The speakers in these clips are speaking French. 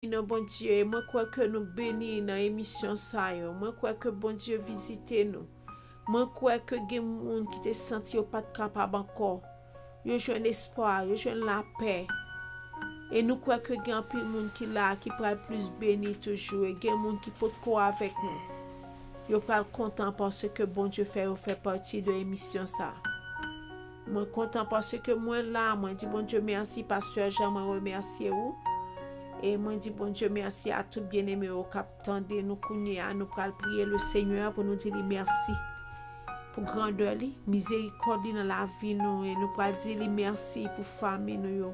Non, bon Dieu, moi crois que nous bénis dans l'émission ça yo. Moi crois que bon Dieu visite nous. Moi crois que gen moun qui te senti au pas capable encore. Yo joine espoir, yo joine la paix. Et nous crois que gen pile moun qui là qui pral plus béni toujours et gen moun qui peut quoi avec nous. Yo pral content parce que bon Dieu fait partie de l'émission ça. Moi content parce que moi là, moi dis bon Dieu merci pasteur Jean, moi remercie vous. Et moi dis bon Dieu merci à tout bien-aimé au cap tendez nous kounya nous pral prier le Seigneur pour nous dire merci pour grandeur li, miséricorde dans la vie nous et nous pral dire merci pour famille nous yo.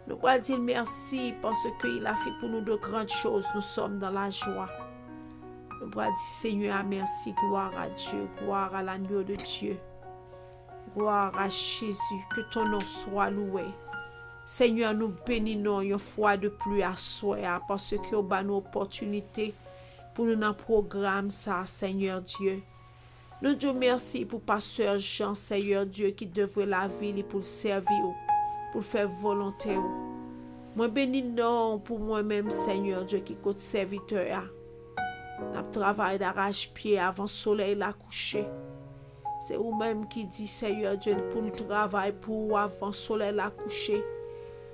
Nous pral dire merci parce que il a fait pour nous de grandes choses, nous sommes dans la joie. Nous pral dire Seigneur merci, gloire à Dieu, gloire à l'agneau de Dieu. Gloire à Jésus, que ton nom soit loué. Seigneur, nous bénissons une fois de plus à soi parce que nous avons une opportunité pour nous dans le programme, ça, Seigneur Dieu. Nous disons merci pour pasteur Jean, Seigneur Dieu, qui devrait la vie pour le servir, pour faire volonté. Moi bénissons pour moi-même, Seigneur Dieu, qui est serviteur. Nous travaillons d'arrache-pied avant le soleil la coucher. C'est vous-même qui dit, Seigneur Dieu, pour nous travailler pour avant le soleil la coucher.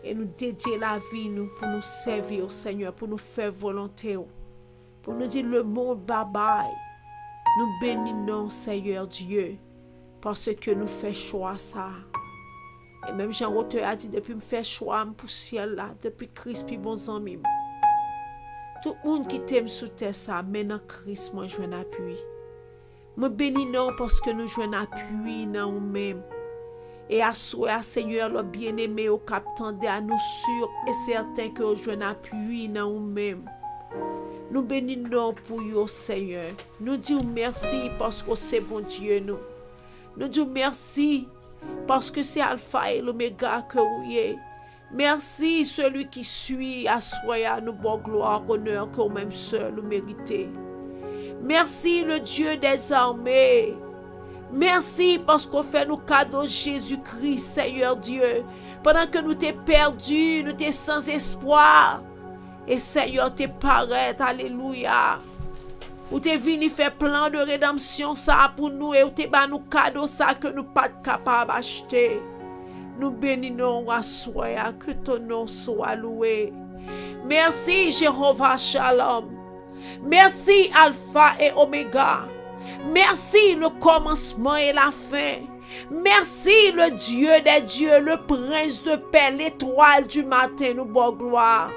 Et nous dédier la vie nous pour nous servir au Seigneur, pour nous faire volonté, pour nous dire le mot bye bye. Nous bénissons Seigneur Dieu parce que nous faisons choix ça. Et même Jean Roteur a dit depuis me faire choix pour ciel là, depuis Christ puis bon amis. Tout le monde qui t'aime sous terre ça, maintenant Christ moi joue un appui. Nous bénissons parce que nous jouons un appui dans nous-mêmes. Et à soi, Seigneur, le bien-aimé au cap tendez à nous sûr et certain que nous jouons un appui dans nous-mêmes. Nous bénissons pour vous, Seigneur. Nous disons merci parce que c'est bon Dieu nous. Nous disons merci parce que c'est Alpha et l'Oméga que vous êtes. Merci celui qui suit à soi, nous bon gloire, honneur que vous-même seul vous méritez. Merci le Dieu des armées. Merci parce qu'on fait nous cadeau Jésus-Christ, Seigneur Dieu. Pendant que nous t'es perdus, nous t'es sans espoir. Et Seigneur t'es paraît, alléluia. Ou t'es venu faire plan de rédemption ça pour nous et ou t'es bas nous cadeau ça que nous pas capables d'acheter. Nous bénissons à soi, que ton nom soit loué. Merci Jéhovah Shalom. Merci Alpha et Oméga. Merci le commencement et la fin. Merci le Dieu des dieux, le prince de paix, l'étoile du matin, nous bon gloire.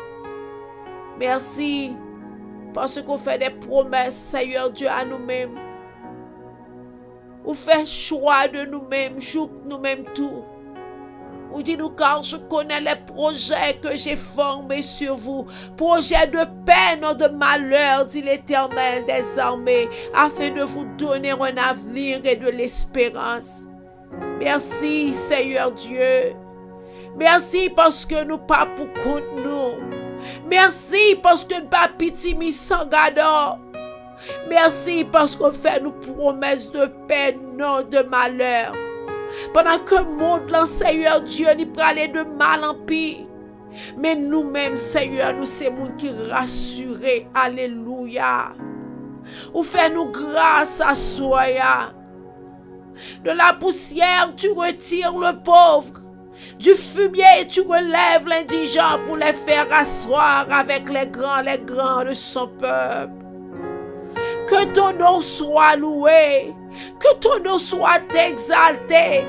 Merci parce qu'on fait des promesses, Seigneur Dieu, à nous-mêmes. On fait choix de nous-mêmes, joue nous-mêmes tout. Ou dis-nous car je connais les projets que j'ai formés sur vous. Projets de paix, non de malheur, dit l'Éternel des armées, afin de vous donner un avenir et de l'espérance. Merci Seigneur Dieu. Merci parce que nous pas pour compte nous. Merci parce que nous pas pitié sans gardant. Merci parce qu'on fait nous promesses de paix, non de malheur. Pendant que le monde, le Seigneur Dieu, il peut aller de mal en pire. Mais nous-mêmes, Seigneur, nous sommes qui rassurés. Alléluia. Ou fais-nous grâce à soi. De la poussière, tu retires le pauvre. Du fumier, tu relèves l'indigent pour les faire asseoir avec les grands de son peuple. Que ton nom soit loué. Que ton nom soit exalté.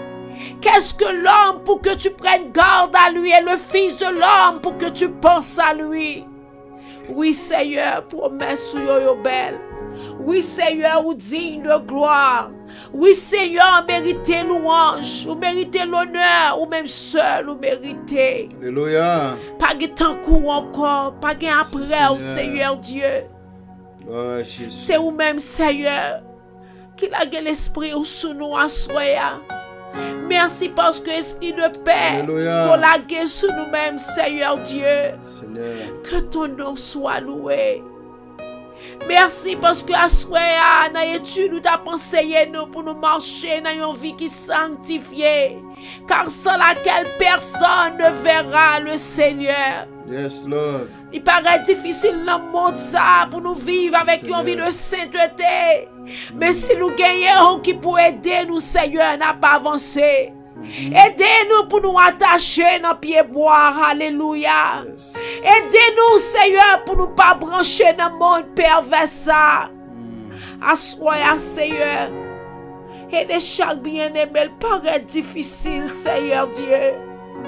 Qu'est-ce que l'homme pour que tu prennes garde à lui et le fils de l'homme pour que tu penses à lui? Oui, Seigneur, promesse yo belle. Oui, Seigneur, ou digne de gloire. Oui, Seigneur, méritez louange, ou méritez l'honneur, ou même seul, ou méritez. Alléluia. Pas de temps court encore, pas de après, au Seigneur Dieu. Oh, c'est vous-même, Seigneur, qui a l'esprit sous nous à soi. Merci parce que l'esprit de paix qu'on l'a sous nous-mêmes, Seigneur Dieu. Seigneur. Que ton nom soit loué. Merci parce que à soi, dans l'étude, nous t'as conseillé nous pour nous marcher dans une vie qui sanctifiée. Car sans laquelle personne ne verra le Seigneur. Yes, Lord. Il paraît difficile dans le monde ça pour nous vivre avec une vie de sainteté. Mais si nous gagnons qui peut aider nous, Seigneur, n'a pas avancé. Aidez-nous pour nous attacher dans pied bois. Alléluia. Yes. Aidez-nous, Seigneur, pour nous pas brancher dans le monde pervers ça. Assoya, Seigneur. Aidez chaque bien-aimé. Il paraît difficile, Seigneur Dieu.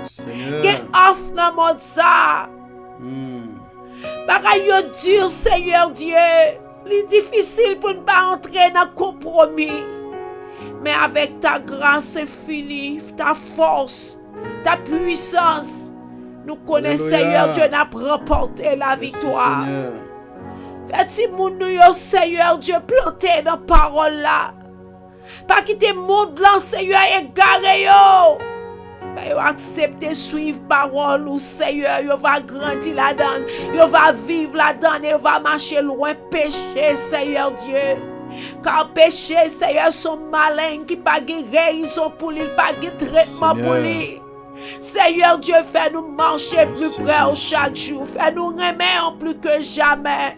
Seigneur. Get off dans le monde ça. Bagay yo dur, Seigneur Dieu. C'est difficile pour ne pas entrer dans le compromis. Mais avec ta grâce infinie, ta force, ta puissance, nous connaissons, Seigneur Dieu, n'a remporté la victoire. Fais-tu nous, Seigneur Dieu, planter dans la parole là. Pas quitter le monde là, Seigneur, égaré yo. Yo accepter suivre parole ou Seigneur, yo va grandir là-dedans, yo va vivre là-dedans et yo va marcher loin péché, Seigneur Dieu. Car péché, Seigneur, sont malins qui pas de raison pour lui, pas de traitement pour lui. Seigneur Dieu, fais-nous marcher plus près chaque jour, fais-nous aimer en plus que jamais.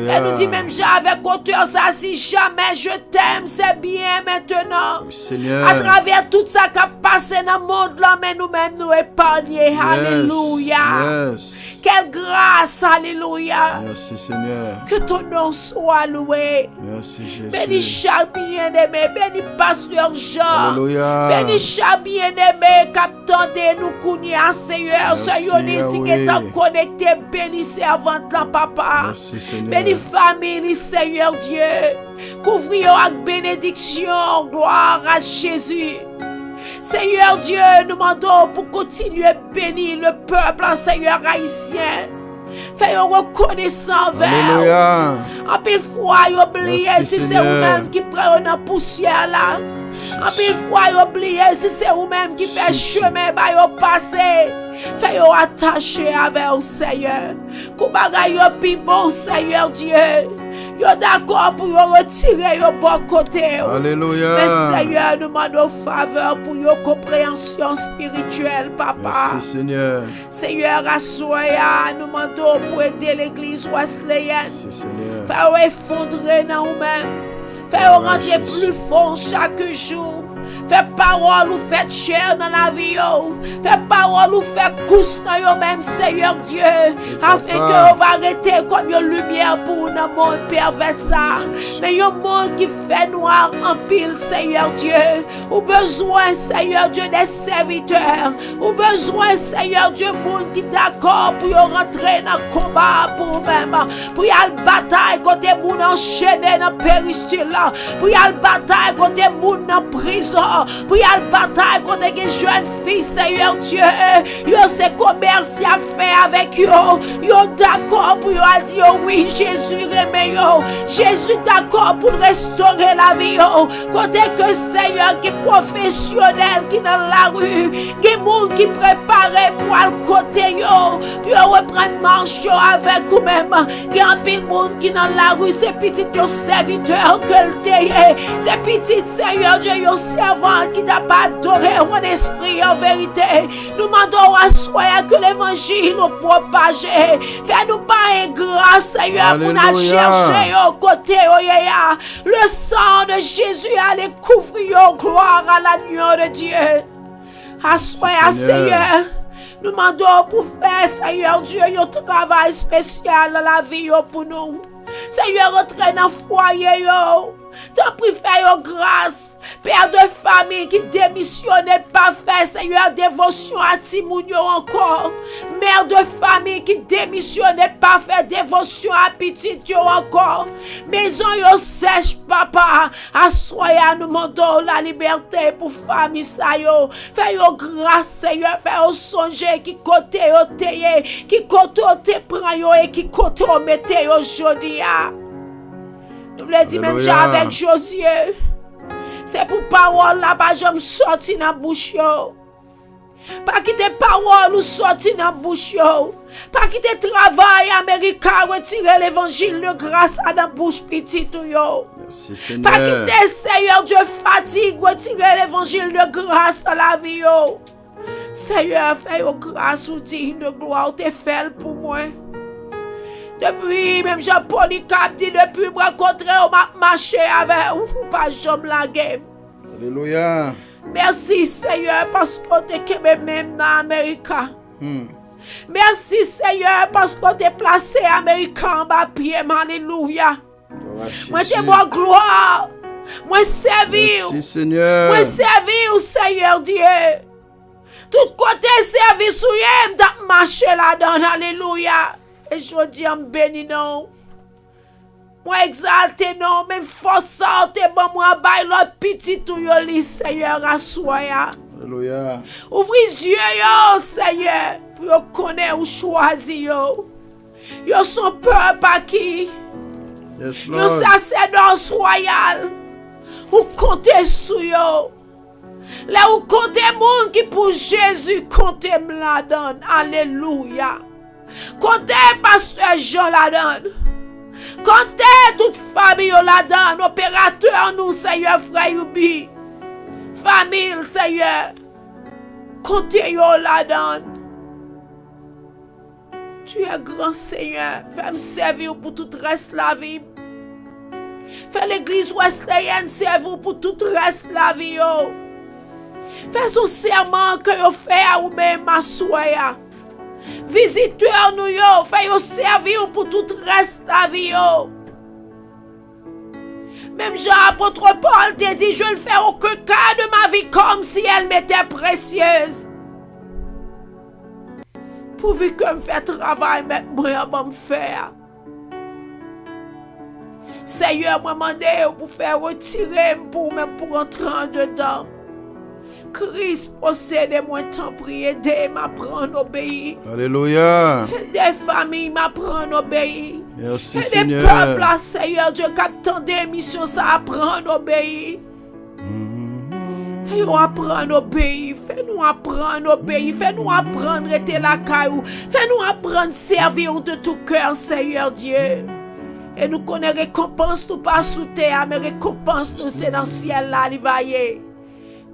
Elle nous dit même avec hauteur ça, si jamais je t'aime, c'est bien maintenant. Seigneur. À travers tout ça qui a passé dans le monde là, mais nous-mêmes nous épargner. Yes. Alléluia. Yes. Quelle grâce, alléluia. Merci Seigneur. Que ton nom soit loué. Merci Jésus. Bénis chaque bien-aimé, bénis pasteur Jean. Alléluia. Bénis chaque bien-aimé, captant de nous connaît, Seigneur. Soyez ici qui est connecté, bénis servante là, papa. Merci Seigneur. Bénis famille, Seigneur Dieu. Couvrir avec bénédiction, gloire à Jésus. Seigneur Dieu, nous demandons pour continuer à bénir le peuple, Seigneur haïtien. Fais-nous reconnaissant vers. En pile fois, oubliez si c'est vous-même qui prenez la poussière là. En pile fois, oubliez si c'est vous-même qui fait chemin, bah, passer. Fais-nous attacher avec le Seigneur. Koubaga yo pi bon, Seigneur Dieu. Yo d'accord pour yo retirer yo bon côté. Alléluia. Mais Seigneur, nous demandons faveur pour yo compréhension spirituelle, papa. Merci Seigneur. Seigneur, assoya, nous demandons pour aider l'église wesleyenne. Merci Seigneur. Fais-nous effondrer dans nous-mêmes. Fais-nous rentrer plus fort chaque jour. Fais parole ou faites chair dans la vie. Fais parole ou faites couche dans yo même, Seigneur Dieu. Afin que vous va arrêter comme une lumière pour un monde pervers. Dans un monde qui fait noir en pile, Seigneur Dieu. Ou besoin, Seigneur Dieu, des serviteurs. Ou besoin, Seigneur Dieu, monde qui d'accord pour rentrer dans le combat pour vous-même. Pour y aller bataille côté monde enchaîné dans le péristyle. Pour y aller bataille côté monde dans prison. Pour y aller bataille contre les jeunes filles, Seigneur Dieu. Yo c'est commerce à faire avec yo. Yo d'accord pour yo dire oui, Jésus remet yo. Jésus d'accord pour restaurer la vie yo. Côté que Seigneur qui professionnel qui dans la rue, qui monde qui préparé pour aller côté yo. Yo reprendre marche yo avec vous même. Il y a un pile monde qui dans la rue, c'est petit yo serviteur que le téye. C'est petit Seigneur Dieu yo servant qui t'a pas adoré en esprit en vérité. Nous demandons à soi que l'évangile nous propage. Fais-nous pas une grâce, Seigneur, pour nous chercher au côté. Le sang de Jésus allait couvrir, gloire à l'agneau de Dieu. Assoya, Seigneur. Nous demandons pour faire, Seigneur Dieu, un travail spécial dans la vie pour nous. Seigneur, rentrez dans le foyer. T'en prie, fais grâce. Père de famille qui démissionne pas fait, Seigneur, dévotion à Timounio encore. Mère de famille qui démissionne pas fait, dévotion à petit encore. Maison yo sèche, papa. Assoya, nous demandons la liberté pour famille ça yo. Fais yo grâce, Seigneur, fais yo songer qui côté yo teye, qui côté te prend yo et qui côté yo mette yo jodi ya. Nous voulons dire même avec Josué. C'est pour parole là, pas j'aime sortir dans la bouche. Pas quitter parole ou sortir dans la bouche. Pas quitter travail américain, retirer l'évangile de grâce à la bouche petite. Pas quitter Seigneur Dieu fatigue, retirer l'évangile de grâce dans la vie. Seigneur, fais une grâce ou digne de gloire, t'es fait pour moi. Depuis, même Jean-Paul dit, depuis me rencontrer, on m'a marché avec ou pas jamais la game. Alléluia. Merci Seigneur parce qu'on te même dans l'Amérique. Merci Seigneur parce qu'on t'a placé Américain en bas pied. Alléluia. Moi te moi gloire. Moi servir. Merci Seigneur. Moi servir Seigneur Dieu. Tout côté servir sous yem dans marché là-dedans. Alléluia. Et je dis en béni non. Moi exalté non, même force ça te bon moi bail l'autre petit tout yo li Seigneur assoya. Alléluia. Ouvrir les yeux yo Seigneur pour yo connaître ou choisir yo. Yo son peuple à qui? Yes, Yo Lord. sacerdoce royal. Ou comptez sur yo. Là où comptez moun qui pour Jésus comptez la donne. Alléluia. Comptez pasteur Jean la donne. Comptez toute famille la donne. Opérateur nous Seigneur frère Youbi. Famille Seigneur. Comptez yo la donne. Tu es grand Seigneur. Fais-moi servir pour tout reste la vie. Fais l'église wesleyenne servir pour tout reste la vie. Yo. Fais son serment que yo fait à ou même ma soya. Visiteur nous yo. Fais yo servir pour tout reste la vie. Yo. Même Jean-Apôtre Paul te dit, je ne fais aucun cas de ma vie comme si elle m'était précieuse. Pourvu que me fait travail, mettre moi en me faire. Seigneur, moi demandé pour faire retirer pour même pour entrer en dedans. Christ possède moi temps prier, aider m'apprendre à obéir. Alléluia. Des familles m'apprendre à obéir. Merci Et des Seigneur. peuples, là, Seigneur Dieu, qui attendent des missions, ça apprendre à obéir. Fais-nous apprendre à obéir. Fais-nous apprendre à obéir. Fais-nous apprendre à être la caillou. Fais-nous apprendre à servir de tout cœur, Seigneur Dieu. Et nous connaissons récompense, nous pas sous terre, mais récompense, nous c'est dans le ciel là, l'Ivaillé.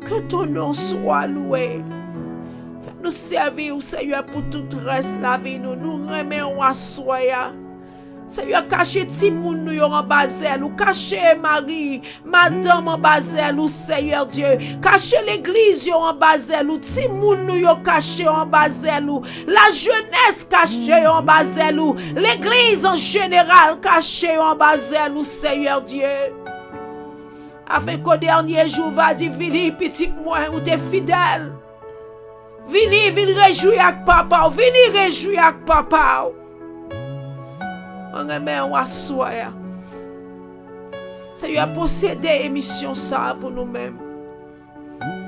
Que ton nom soit loué. Fais-nous servir, Seigneur, pour tout reste la vie. Nous remettons à soya. Seigneur, cachez Timoun nous en Basel, ou cachez Marie, Madame en Basel, ou Seigneur Dieu, cachez l'église en Basel, ou Timoun nous cachez en Basel, ou la jeunesse cachée en Basel, ou l'église en général cachée en Basel, ou Seigneur Dieu. Afin qu'au dernier jour va dire, vini petit moi, ou t'es fidèle. Vini réjouir avec papa, vini réjouir avec papa. On remet un soya. Seigneur, posséder émission ça pour nous-mêmes.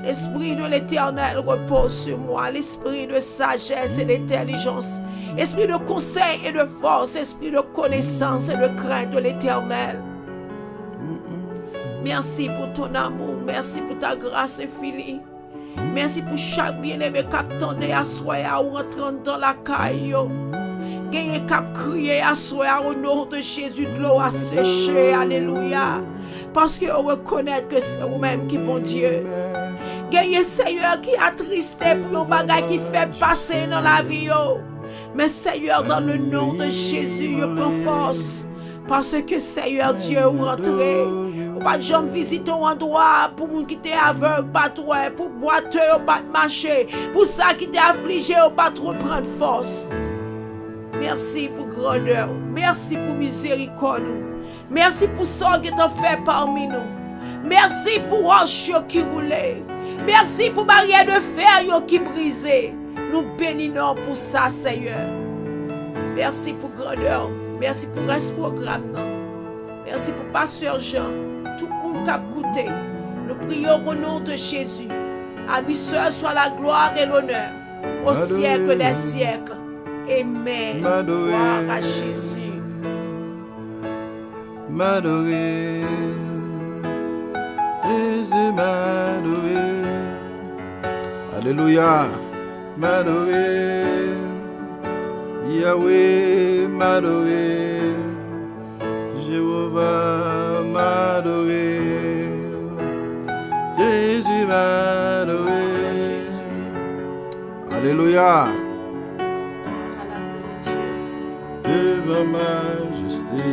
L'esprit de l'Éternel repose sur moi. L'esprit de sagesse et d'intelligence. Esprit de conseil et de force. Esprit de connaissance et de crainte de l'Éternel. Merci pour ton amour. Merci pour ta grâce infinie. Merci pour chaque bien-aimé qui attendait à soya ou rentrant dans la caille. Gagne cap crier à soi au nom de Jésus, de l'eau à sécher, alléluia. Parce que on reconnaît que c'est vous-même qui bon Dieu. Gagne Seigneur qui a tristé pour un bagage qui fait passer dans la vie. Mais Seigneur, dans le nom de Jésus, je prends force. Parce que Seigneur Dieu, vous rentrez. Ou pas de jambes visiter un endroit pour moun qui t'est aveugle, pas toi, pour boiteux, pas marcher. Pour ça qui t'est affligé, pas trop prendre force. Merci pour grandeur. Merci pour miséricorde. Merci pour ça que tu as fait parmi nous. Merci pour roche qui roulait. Merci pour barrière de fer qui brisait. Nous bénissons pour ça, Seigneur. Merci pour grandeur. Merci pour ce programme. Merci pour Pasteur Jean. Tout le monde qui a goûté. Nous prions au nom de Jésus. À lui seul soit la gloire et l'honneur. Au siècle des siècles. Amen. Gloire à Jésus. M'adorer. Jésus m'adorer. Alléluia. M'adorer. Yahweh m'adorer. Jéhovah m'adorer. Jésus m'adorer. Alléluia. Gloire à la gloire de Dieu. Devant majesté,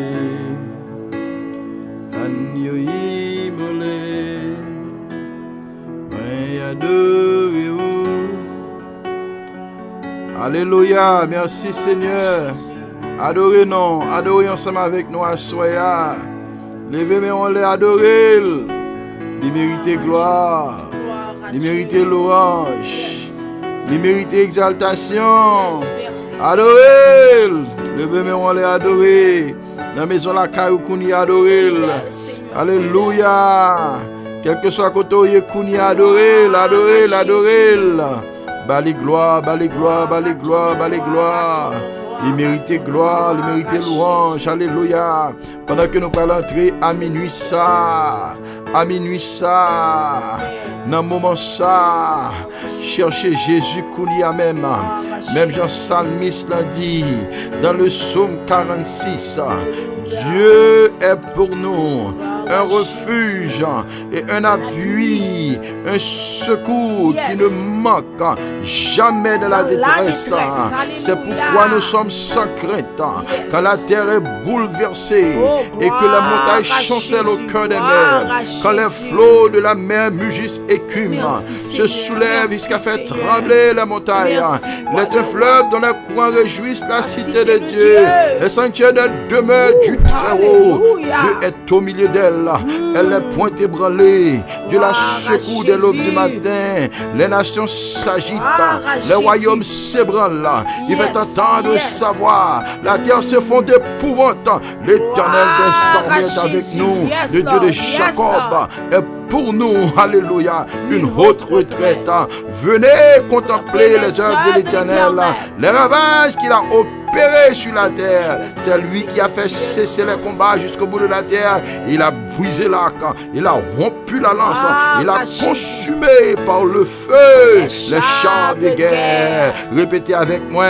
agneau immolé, moi adorez-vous. Alléluia, merci Seigneur. Adorez-nous, adorez ensemble avec nous à soya. Levez mais on les adorer. Il mérite gloire, il mérite louange, il mérite exaltation. Adorez, levez mais on les adorer. Dans la maison la caille qu'on y adorer. Alléluia. Quel que soit côté qu'on y adorer, l'adorer, l'adorer. Bali gloire, bali gloire, bali gloire, bali gloire. Il mérite gloire, il mérite louange. Alléluia. Pendant que nous allons entrer à minuit ça, dans le moment ça, chercher Jésus qu'on y a même. Même Jean Salmiste l'a dit dans le psaume 46. Dieu est pour nous un refuge et un appui, un secours qui ne manque jamais de la détresse. C'est pourquoi nous sommes sans crainte quand la terre est bouleversée et que la montagne chancelle au cœur des mers, quand les flots de la mer mugissent écume, se soulèvent jusqu'à faire trembler la montagne. Il est un fleuve dont les courants réjouissent la cité de Dieu, les sanctuaires de demeure du Très-Haut. Dieu est au milieu d'elle, elle est point ébranlée. Dieu la secoue dès l'aube du matin. Les nations s'agitent, les royaumes s'ébranlent. Il fait entendre sa voix, la terre se fond d'épouvante. L'Éternel des armées est avec nous, le Dieu de Jacob est pour nous, alléluia, une haute retraite. Venez contempler les œuvres de l'Éternel, les ravages qu'il a opérés sur la terre. C'est lui qui a fait cesser les combats jusqu'au bout de la terre. Il a brisé l'arc, il a rompu la lance, il a consumé par le feu les chars de guerre. Répétez avec moi.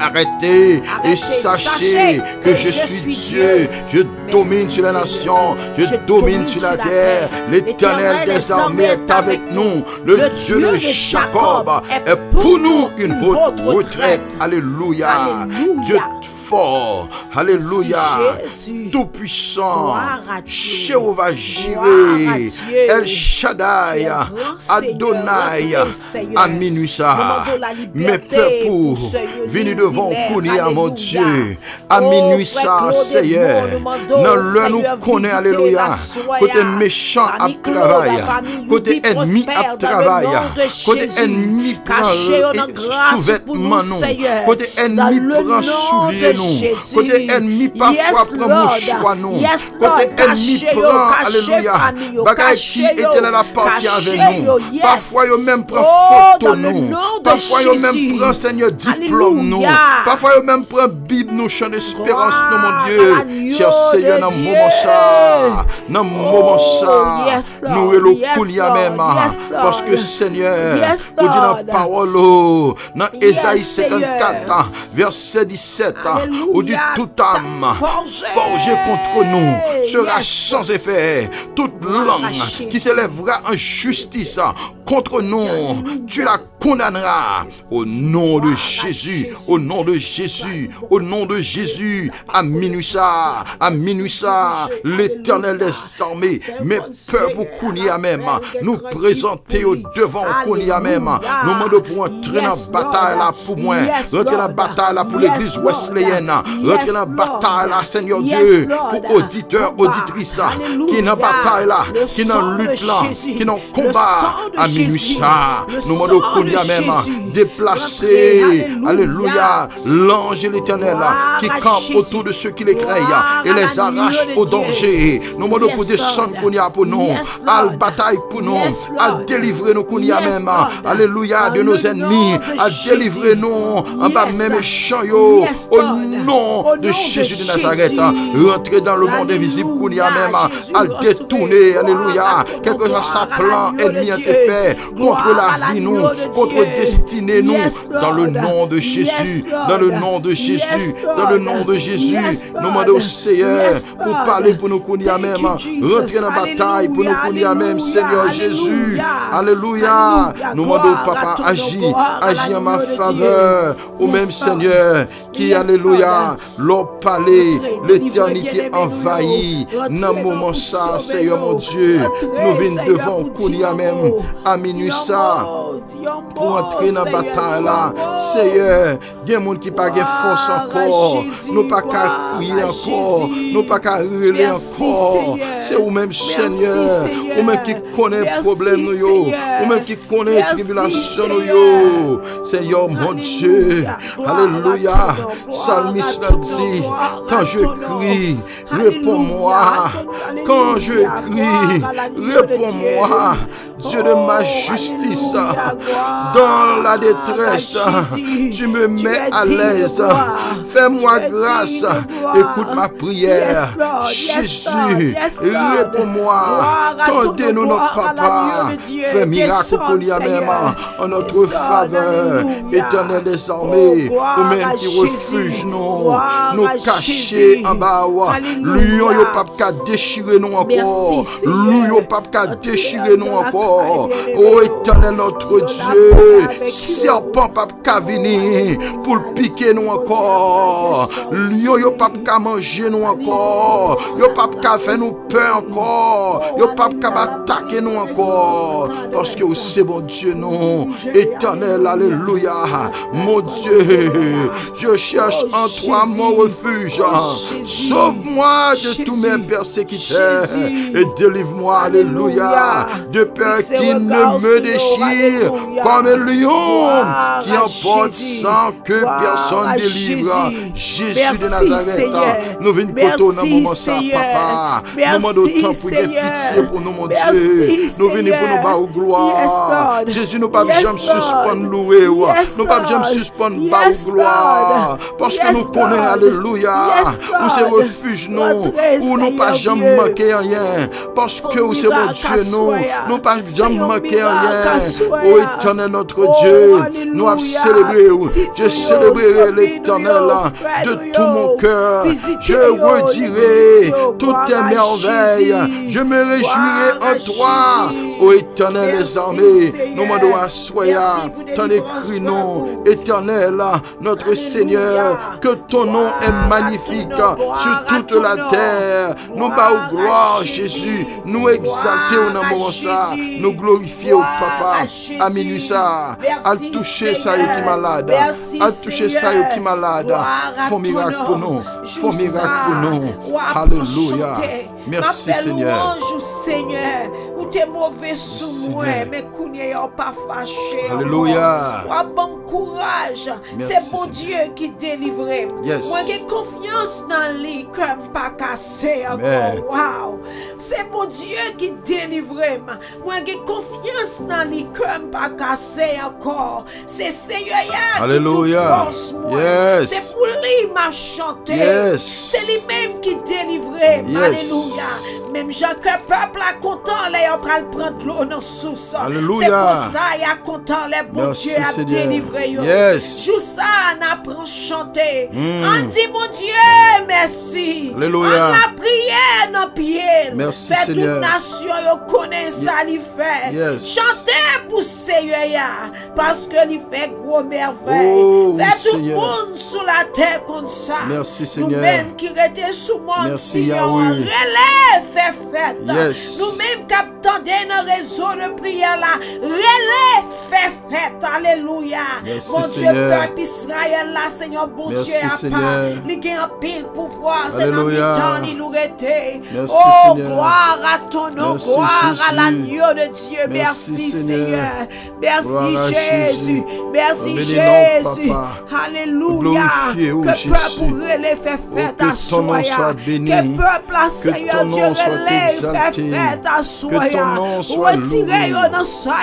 Arrêtez et sachez que je suis Dieu. Je domine sur les nations, je domine sur la terre. L'Éternel des armées est avec nous. Le Dieu de Jacob est pour nous une haute retraite. Alléluia. Dieu fort. Alléluia. Tout puissant. Jéhovah Jireh. El Shaddai. Adonai. À minuit ça. Mes peuples venez devant Kounia, mon Dieu. À minuit ça, Seigneur. Dans l'heure nous connaît, alléluia. Côté méchant à travail. Côté ennemi à travail. Côté ennemi prend sous-vêtement nous. Côté ennemi prend soulier nous. Côté ennemi parfois prend mouchoir nous. Côté ennemi prend, alléluia, bagaille qui était dans la partie avec nous. Parfois il même prend photo nous. Parfois il même prend Seigneur diplôme nous. Parfois il même prend Bible nous, chant d'espérance nous, mon Dieu. Cher Seigneur, dans le moment ça, dans le moment ça, nous le coulia même. Parce que Seigneur, vous dites dans la parole, dans Ésaïe 54, verset 17, où dit toute âme forgée contre nous sera sans effet. Toute langue qui s'élèvera en justice contre nous, tu la condamneras. Au nom de Jésus, au nom de Jésus, au nom de Jésus. À minuit ça, l'Éternel des armées, mes peuples Kounia même, nous présenter au devant Kounia même. Nous demandons pour entrer dans la bataille là pour moi, rentrer dans la bataille là pour l'église wesleyenne, rentrer dans la bataille là, Seigneur Dieu, pour auditeurs, auditrices qui dans la bataille là, qui dans la lutte là, qui dans le combat. À minuit ça, nous demandons Kounia même déplacer, alléluia, l'ange de l'Éternel qui campe autour de ceux qui les craignent et les arrache au danger. Nous demandons pour descendre Kounia pour nous, à la bataille pour nous, à délivrer nous Kounia même, alléluia, de nos ennemis, à délivrer nous en bas même méchants yo, au nom de Jésus de Nazareth. Rentrer dans le monde invisible Kounia même, à détourner, alléluia, quel que soit sa plan ennemi a été fait contre la vie nous, contre destinée inclinez-nous dans le nom de Jésus, dans le nom de Jésus, dans le nom de Jésus. Nous demandons au Seigneur pour parler pour nous connaître même, rentrer dans la bataille pour nous connaître même, Seigneur Jésus. Alléluia. Nous demandons, Papa, agis en ma faveur, ou même Seigneur, qui, alléluia, leur palais, l'éternité envahie. Dans le moment ça, Seigneur mon Dieu, nous venons devant connaître même, à minuit ça, pour entrer dans la bataille là. Seigneur, il y a des gens qui n'ont pas de force encore, nous pas qu'à crier encore, nous pas qu'à hurler encore. C'est vous-même, Seigneur, vous-même qui connaît les problèmes, vous-même qui connaît les tribulations. Seigneur mon Dieu, alléluia. Psalmiste a dit, quand je crie, réponds-moi. Quand je crie, réponds-moi. Dieu de ma justice, dans la détresse, tu me mets à l'aise. Fais-moi grâce. Écoute ma prière. Jésus, réponds-moi. Tendez-nous notre papa. Fais miracle pour nous même en notre faveur. Éternel des armées, ou même qui refuge nous cacher en bas. Lion, yo pas qu'à déchirer nous encore. Lion, pas qu'à déchirer nous encore. Oh éternel notre Dieu, serpent pas qu'à venir pour piquer nous encore. Lion, yo pas qu'à manger nous encore. Yo pas qu'à faire nous peur encore. Yo pas qu'à attaquer nous encore. Parce que c'est bon Dieu non. Éternel, alléluia. Mon Dieu, je cherche en toi mon refuge. Sauve-moi de tous mes persécuteurs et délivre-moi, alléluia, de peur qui ne me déchire comme un lion qui emporte sans que personne délivre. Jésus de Nazareth, nous venons pour dans le moment ça, papa. Nous demandons autant pour des pitié pour nous, mon Dieu. Nous venons pour nous battre gloire. Jésus, nous ne pouvons jamais suspendre louer. Nous ne pouvons jamais suspendre battre gloire. Parce que nous connaissons, alléluia, où c'est refuge, non, où nous ne pouvons jamais manquer rien. Parce que où c'est mon Dieu, non, nous ne pouvons jamais manquer rien. Ô éternel notre Dieu, nous avons célébré. Je célébrerai l'éternel de tout mon cœur. Je redirai toutes tes merveilles. Je me réjouirai en toi. Ô éternel des armées, nous demandons à soya, ton écrit nom, éternel, notre Seigneur, que ton nom est magnifique sur toute la terre. Nous bas gloire, Jésus, nous exalter au moment ça, nous glorifier au papa, à minuit ça, à toucher ça qui est malade, à toucher ça qui est malade. Fais miracle pour nous, fais miracle pour nous. Alléluia. Merci Seigneur. Seigneur, ou t'es mauvais sous moi, mais qu'on n'y a pas fâché. Alléluia. Bon courage. C'est bon Dieu qui délivre. Moi j'ai confiance dans lui comme pas cassé encore. Wow. C'est bon Dieu qui délivre. Moi j'ai confiance dans lui comme pas cassé encore. C'est Seigneur qui nous force moi. C'est pour lui m'a chanté. C'est lui-même qui délivre. Alléluia. Même Jean que peuple a content, les on prend prendre l'eau dans source. C'est pour ça il a content les bon Dieu a délivré. Jou ça on apprend chanter. On dit mon Dieu merci. Alléluia. On a prié nos pieds. Merci fait Seigneur. Toute nation yo connaît ça lui fait. Chantez pour Seigneur parce que il fait gros merveilles. Fait tout le monde sur la terre comme ça. Merci Seigneur. Nous-mêmes qui étions sous mon Seigneur, relève fait fête. Nous-mêmes qui attendons nos réseaux de prière là, relève fait fête. Alléluia. Mon Dieu, peuple Israël là, Seigneur, bon Dieu, à part, il y a un pile pouvoir, c'est dans le temps, il nous était. Oh, gloire à ton nom, gloire à l'agneau de Dieu. Merci Seigneur. Merci Jésus. Merci Jésus. Alléluia. Que peuple relève fait fête à soi. Que peuple à Seigneur Dieu relève fait fête à soi. Retirez dans ça,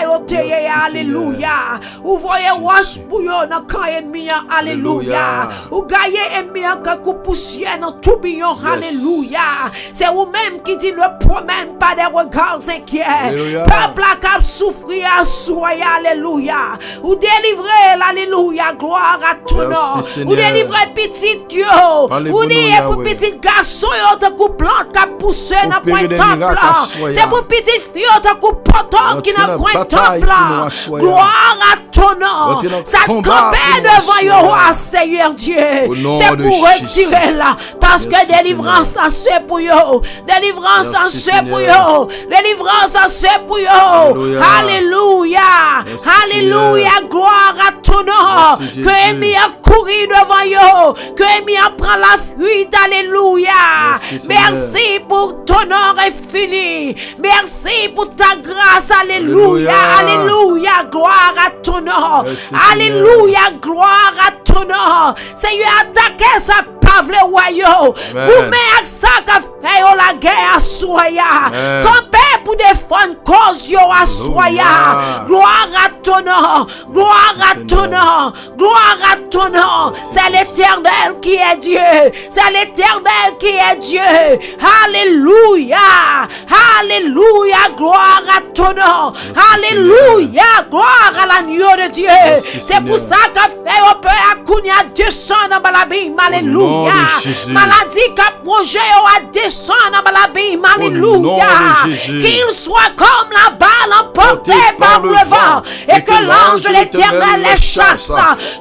alléluia. Ou voyez wash bouillon dans camp ennemi, alléluia. Ou gaillez ennemi en coup poussière dans tourbillon, alléluia. C'est vous-même qui dit ne promène pas des regards inquiets. Alléluia. Peuple a qu'à souffrir à soyer, alléluia. Ou délivrer, alléluia, gloire à ton nom. Merci, Seigneur. Ou délivrer petit Dieu. Parlez Ou pour nous, dire pour Yahweh. petit garçon, te coup plante qui a poussé dans le coin Opérer des temple. miracles à soyer. C'est pour petit fille, te coup poton qui Entrez dans le dans coin bataille temple. pour nous à soyer. Gloire à ton nom. Entrez dans Ça combat campait pour nous à devant soyer. Yahweh, Seigneur Dieu. Au nom C'est de pour Jésus. retirer là. Parce que Merci, délivrance, ça c'est pour yo. Délivrance, ça Merci, c'est pour Seigneur. yo. Délivrance, ça c'est pour yo. Alléluia. Alléluia. Merci, Alléluia. Seigneur. Gloire à ton nom. Merci, Que Jésus. Emi a couru devant yo. Que Emi a prend la fuite. Alléluia. Merci, Seigneur. Merci pour ton nom infini. Merci pour ta grâce. Alléluia. Alléluia. Alléluia. Gloire à ton nom. Merci, Alléluia. Gloire à ton nom. Seigneur, attaquez ça pavle royaume. Vous mettez ça qu'a fait la guerre à soya. Amen. Campez pour défendre cause yo à soya. Alléluia. Gloire à ton nom. Gloire à Merci, ton Seigneur. nom. Gloire à ton nom. Merci, C'est l'Éternel qui est Dieu. C'est l'Éternel qui est Dieu. Alléluia. Alléluia. Gloire à ton nom. Merci, Alléluia. Gloire à l'agneau de Dieu. Merci, C'est pour Seigneur. ça qu'a fait au peu à Kounia descendre dans l'abîme. Alléluia. de Jésus. Maladie qu'a projet à descendre dans l'abîme. nom Alléluia. de Jésus. Qu'il soit comme la balle emportée Porté par le vent. Et que l'ange de l'Éternel les chasse.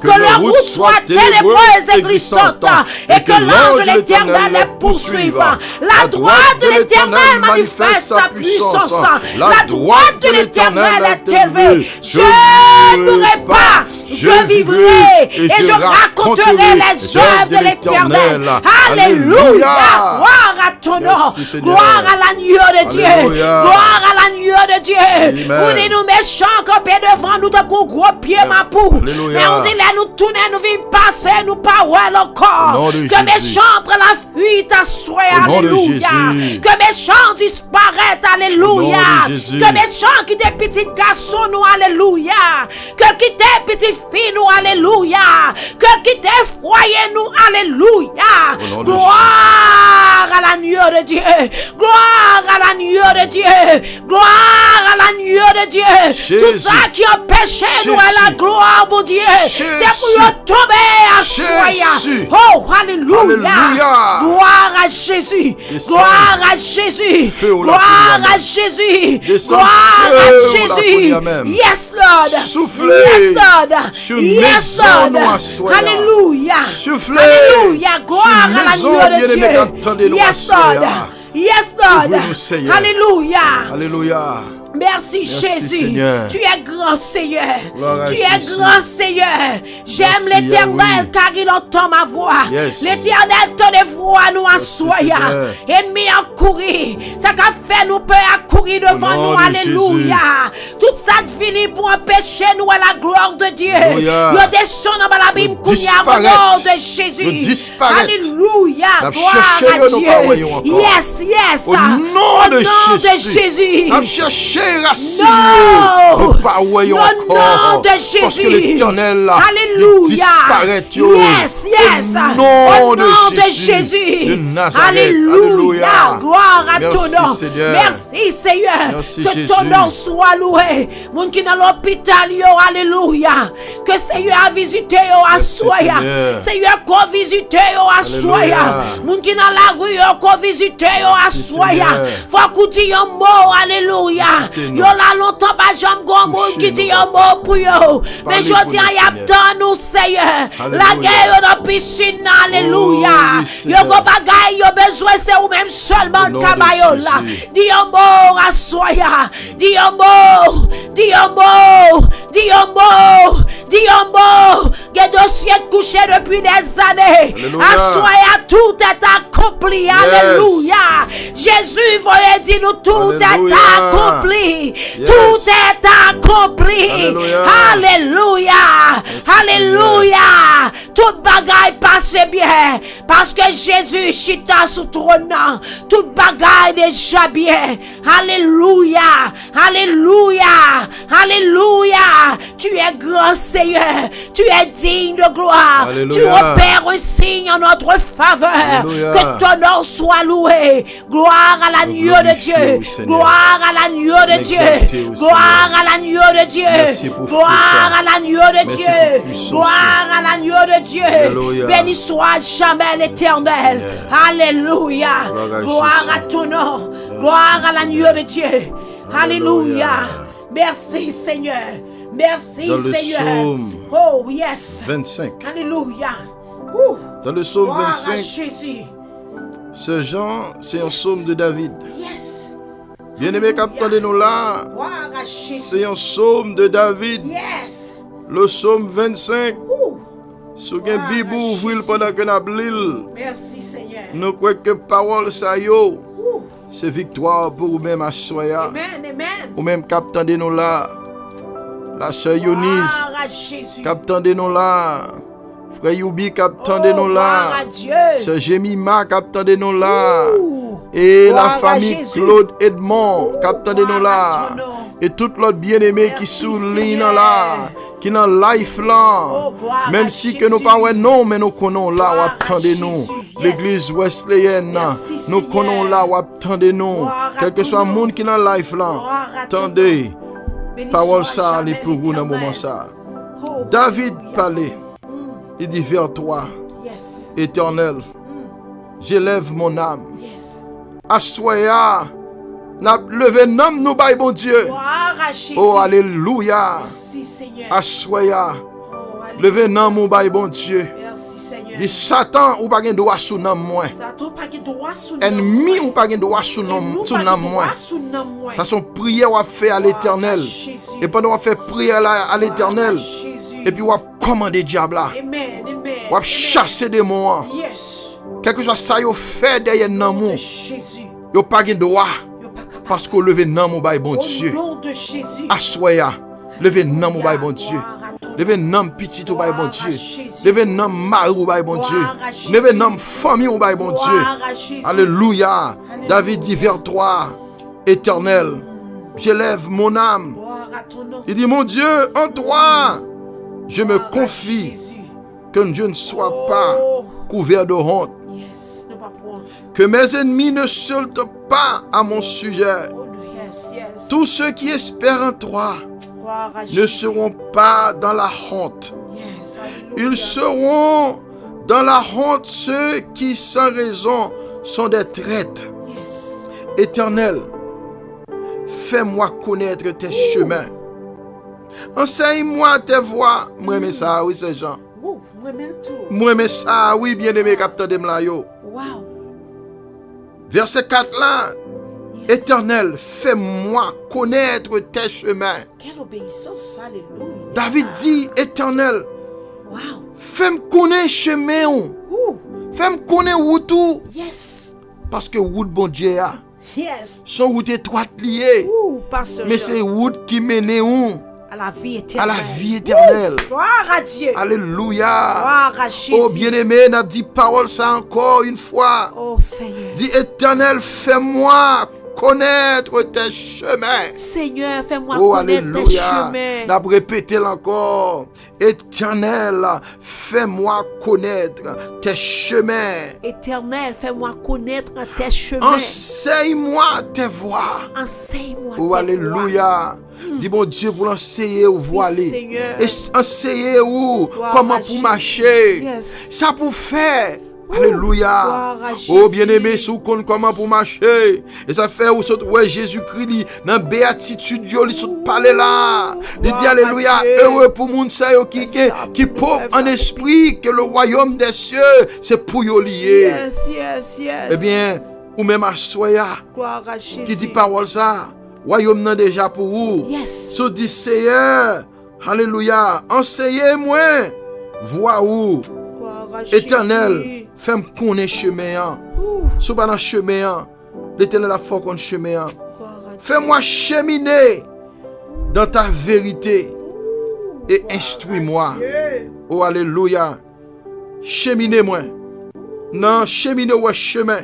Que leur route soit ténébreuse et glissante. Et que l'ange de l'Éternel les poursuive. La droite de l'Éternel manifeste sa puissance. La droite de l'Éternel est élevée. Je ne mourrai pas. Je vivrai et je raconterai les œuvres de l'Éternel. Alléluia. Gloire à ton nom. Merci, Seigneur. Gloire à l'agneau de Dieu. Alléluia. Gloire à l'agneau de Dieu. Amen. Vous dites nous méchants campés devant nous de gros pieds ma pou. Alléluia. Mais on dit là nous tourner, nous vivons passer, nous pas ouais encore. Au nom de Que Jésus. méchants prennent la fuite à soi. Au nom de Alléluia. Jésus. Que méchants disparaissent. Alléluia. Au nom de Jésus. Que méchants qui des petits garçons nous. Alléluia. Que qui des petites filles nous. Alléluia. Que qui des foyers nous. Alléluia. Au nom de Gloire à l'agneau de Dieu. Gloire à l'agneau de Dieu. Gloire à l'agneau de Dieu. Jésus. Tout ça qui a péché nous à la gloire, mon Dieu. Jésus. C'est pour tomber à soya. Jésus. Oh, alléluia. Alléluia. Gloire à Jésus. Descends. Gloire à Jésus. Feu au Gloire lapin, à Jésus. Descends. Gloire Feu à au Jésus. lapin, même. Yes, Lord. Soufflez Yes, Lord. sur une Yes, maison, nous, à Lord. soya. Alléluia. Soufflez Alléluia. Gloire sur à une maison, l'agneau de bien-aimés, Dieu. attendez-nous à Yes, soya. Lord. Yes, Lord. Ouvre-nous, Seigneur. Alléluia. Alléluia. Merci Jésus. Seigneur. Tu es grand Seigneur. Gloire à Tu es Jésus. grand Seigneur. J'aime Merci, l'Éternel Yahweh. car il entend ma voix. Yes. L'Éternel te dévoie à nous à soya. Seigneur. Ennemi a couru. Ça qu'a fait nous peur à courir devant nom nous. de Alléluia. Tout ça fini pour empêcher nous à la gloire de Dieu. Alléluia. Yo descend dans l'abîme Yo kounya au disparaître. nom de Jésus. Yo disparaître. Alléluia. N'a Gloire cherché, à yo, nous pas voyons Dieu. encore. Yes, yes. Au nom de Jésus. Jésus. N'a cherché racine. Non. Ne pas voyons Au encore. nom de Jésus. Parce que l'Éternel là, Alléluia. il disparaît. Yo. Yes, yes. Au nom de de Jésus. De Nazareth. Alléluia. Gloire à ton Merci, nom. Seigneur. Merci Seigneur. Merci, que Jésus. ton nom soit loué. Moun qui dans l'hôpital yo. Alléluia. Que Seigneur a visité yo à Merci, soya. Seigneur. Seigneur qu'on visite yo à soya. Alléluia. Moun qui dans la rue yo qu'on visite yo à Merci, soya. Seigneur. Faut qu'on dise un mot. Alléluia. Visitez-nous. Yo là longtemps pas jamais gon moun qui dit un mot pour yo. Mais je pour dis nous, y a Seigneur. dans nous Seigneur. La Alléluia. guerre dans piscine. Alléluia. Oh, oui, Seigneur. Yo go bagay yo besoin c'est ou même seulement Au nom de kabayo là. Jésus. Dis un mot à soya. Dis un mot. Dis un mot. Dis un mot. Dis un mot. Que dossier couché depuis des années. Alléluia. À soya tout est accompli. Alléluia. Jésus voulait dire nous tout Alléluia. est accompli. Yes. Tout est accompli. Alléluia. Alléluia. Alléluia. Toute bagaille passe bien. Parce que Jésus chita sous trône. Toute bagaille déjà bien. Alléluia. Alléluia. Alléluia. Tu es grand Seigneur. Tu es digne de gloire. Alléluia. Tu opères un signe en notre faveur. Alléluia. Que ton nom soit loué. Gloire Gloire à l'agneau de glorifier au Dieu. Seigneur. Gloire à l'agneau de Exalter Dieu. au Gloire Seigneur. à l'agneau de Dieu. Merci pour Gloire ça. à l'agneau de Merci Dieu. pour puissance. Gloire à l'agneau de Dieu. Alléluia. Béni soit jamais l'Éternel. Seigneur. Alléluia. Gloire à Gloire Jésus. à ton nom. Gloire à l'agneau Seigneur. de Dieu. Alléluia. Merci Seigneur. Merci Dans le Seigneur. psaume Oh yes. 25. Alléluia. Ouh. Dans le psaume Gloire à 25, Jésus. ce Jean, c'est un psaume de David. Yes. Bien-aimé, captez-nous là. Gloire à Jésus. C'est un psaume de David. Yes. Le psaume 25. Ouh. Si vous avez une Bible, ouvrez pendant que nous avons. Merci Seigneur. Nous croyons que parole ça yo, Ouh. c'est victoire pour vous-même à soya. Amen. Amen. Ou même captez nous là. La sœur Yonis, Gloire à Jésus. captez nous là. Frère Youbi, captez Oh, nous gloire là. à Dieu. Sœur Jemima, captez nous là. Ouh. Et Gloire la à famille Jésus. Claude Edmond, Ouh, captez gloire nous à là. ton nom. Et tout l'autre bien-aimé qui Merci, souligne Seigneur. là, qui dans life là. Oh, gloire Même à si Jésus. que nous pas ouais non, mais nous connaissons là, ou Gloire à attendez-nous. Jésus, yes. L'église wesleyenne, Merci, nous Seigneur. connaissons là, ou attendez-nous. Gloire à Quel que ton soit le nom. monde qui dans life là, Gloire à ton attendez. Béni Parole soit ça, jamais les pour vous dans le l'Éternel. moment ça. Oh, David alléluia. parlait, il dit vers toi, Yes. Éternel, j'élève mon âme. Yes. Assoya, n'a levé nom nous bail bon Dieu. Gloire à Jésus. Oh alléluia. Merci Seigneur. Assoya, Oh, alléluia. levé nom mon bail bon Dieu. Merci Seigneur. Dit Satan ou pas gen droit sous nom moi. Satan pas de droit sous nous. Ennemi ou pas gen droit sous nom moi. Sous nom moi. Ça son prière ou fait à l'éternel. Et pendant qu'on fait prière là à l'éternel, et puis on commander diable là. Amen. Amen. On chasser des mots. Yes. Quelque chose ça yo fait derrière nom De mon. Jésus. Yo pas gen droit Yo pas capable. parce qu'on levé nom mon bail bon Dieu. Au nom de Jésus. Assoya, levé nom mon bail bon Dieu. Gloire à ton nom. Levé nom petit au bail bon Gloire à Dieu. Jésus. Levé nom mari au bail bon Dieu. Gloire à Jésus. Levé nom famille au bail bon Dieu. Gloire à Jésus. Alléluia. Alléluia. David dit vers toi, Éternel, j'élève mon âme. Gloire à ton nom. Il dit, mon Dieu, en toi, je me Gloire à confie Jésus. que je ne sois pas Oh. couvert de honte. Yes. Ne pas prendre. Que mes ennemis ne sautent pas à mon sujet. Oh, yes, yes. Tous ceux qui espèrent en toi Gloire à ne Jésus. seront pas dans la honte. Yes. Alléluia. Ils seront dans la honte ceux qui sans raison sont des traîtres. Yes. Éternel, fais-moi connaître tes chemins. Enseigne-moi tes voies. Moi, aime ça, oui, c'est Jean. Ouh, moi-même tout. Moi, aime ça, oui, bien-aimé, capteur de Mlayo. Wow. Verset 4 là. Yes. Éternel, fais-moi connaître tes chemins. Quelle obéissance. Alléluia. David dit, Éternel, Wow. fais-moi connaître chemin. Ouh. Fais-moi connaître route. Yes. Parce que route, bon Dieu, a. Yes. Son route étroite liée. Ouh, pasteur Mais Jean. c'est route qui mène où? À la vie À éternelle. la vie éternelle. Ouh, gloire à Dieu. Alléluia. Gloire à Jésus. Oh bien-aimé, n'a dit parole ça encore une fois. Oh Seigneur. Dis Éternel, fais-moi connaître tes chemins. Seigneur, fais-moi Oh connaître tes alléluia. chemins. N'a répété encore. Éternel, fais-moi connaître tes chemins. Éternel, fais-moi connaître tes chemins. Enseigne-moi tes voies. Enseigne-moi Oh tes alléluia. Dis mon Dieu pour l'enseigner où vous Oui, aller. Seigneur. Et enseigner où Gloire comment à pour Jésus. marcher. Yes. Ça pour faire. Alléluia. Gloire à Oh Jésus. bien-aimé, sous compte comment pour marcher. Et ça fait où saute ouais Jésus-Christ li dans béatitude yo li saute parler là. Il dit Gloire à alléluia, Dieu. heureux pour moun sa yo qui C'est ça, pauvre pour en le esprit que le royaume des cieux c'est pour yo lié. Yes, yes, yes. Eh bien, ou même à soya Gloire à Jésus. qui dit parole ça, royaume nan déjà pour vous. Yes. So dit Seigneur, alléluia, enseignez-moi, vois où, Gloire à Jésus. éternel, fais-moi connaître chemin. Ouh, Sous pas dans chemin, l'éternel a fort qu'on chemin. gloire à Dieu. Fais-moi cheminer dans ta vérité et instruis-moi. Dieu. Oh alléluia, cheminez-moi. Non, cheminez ouais chemin.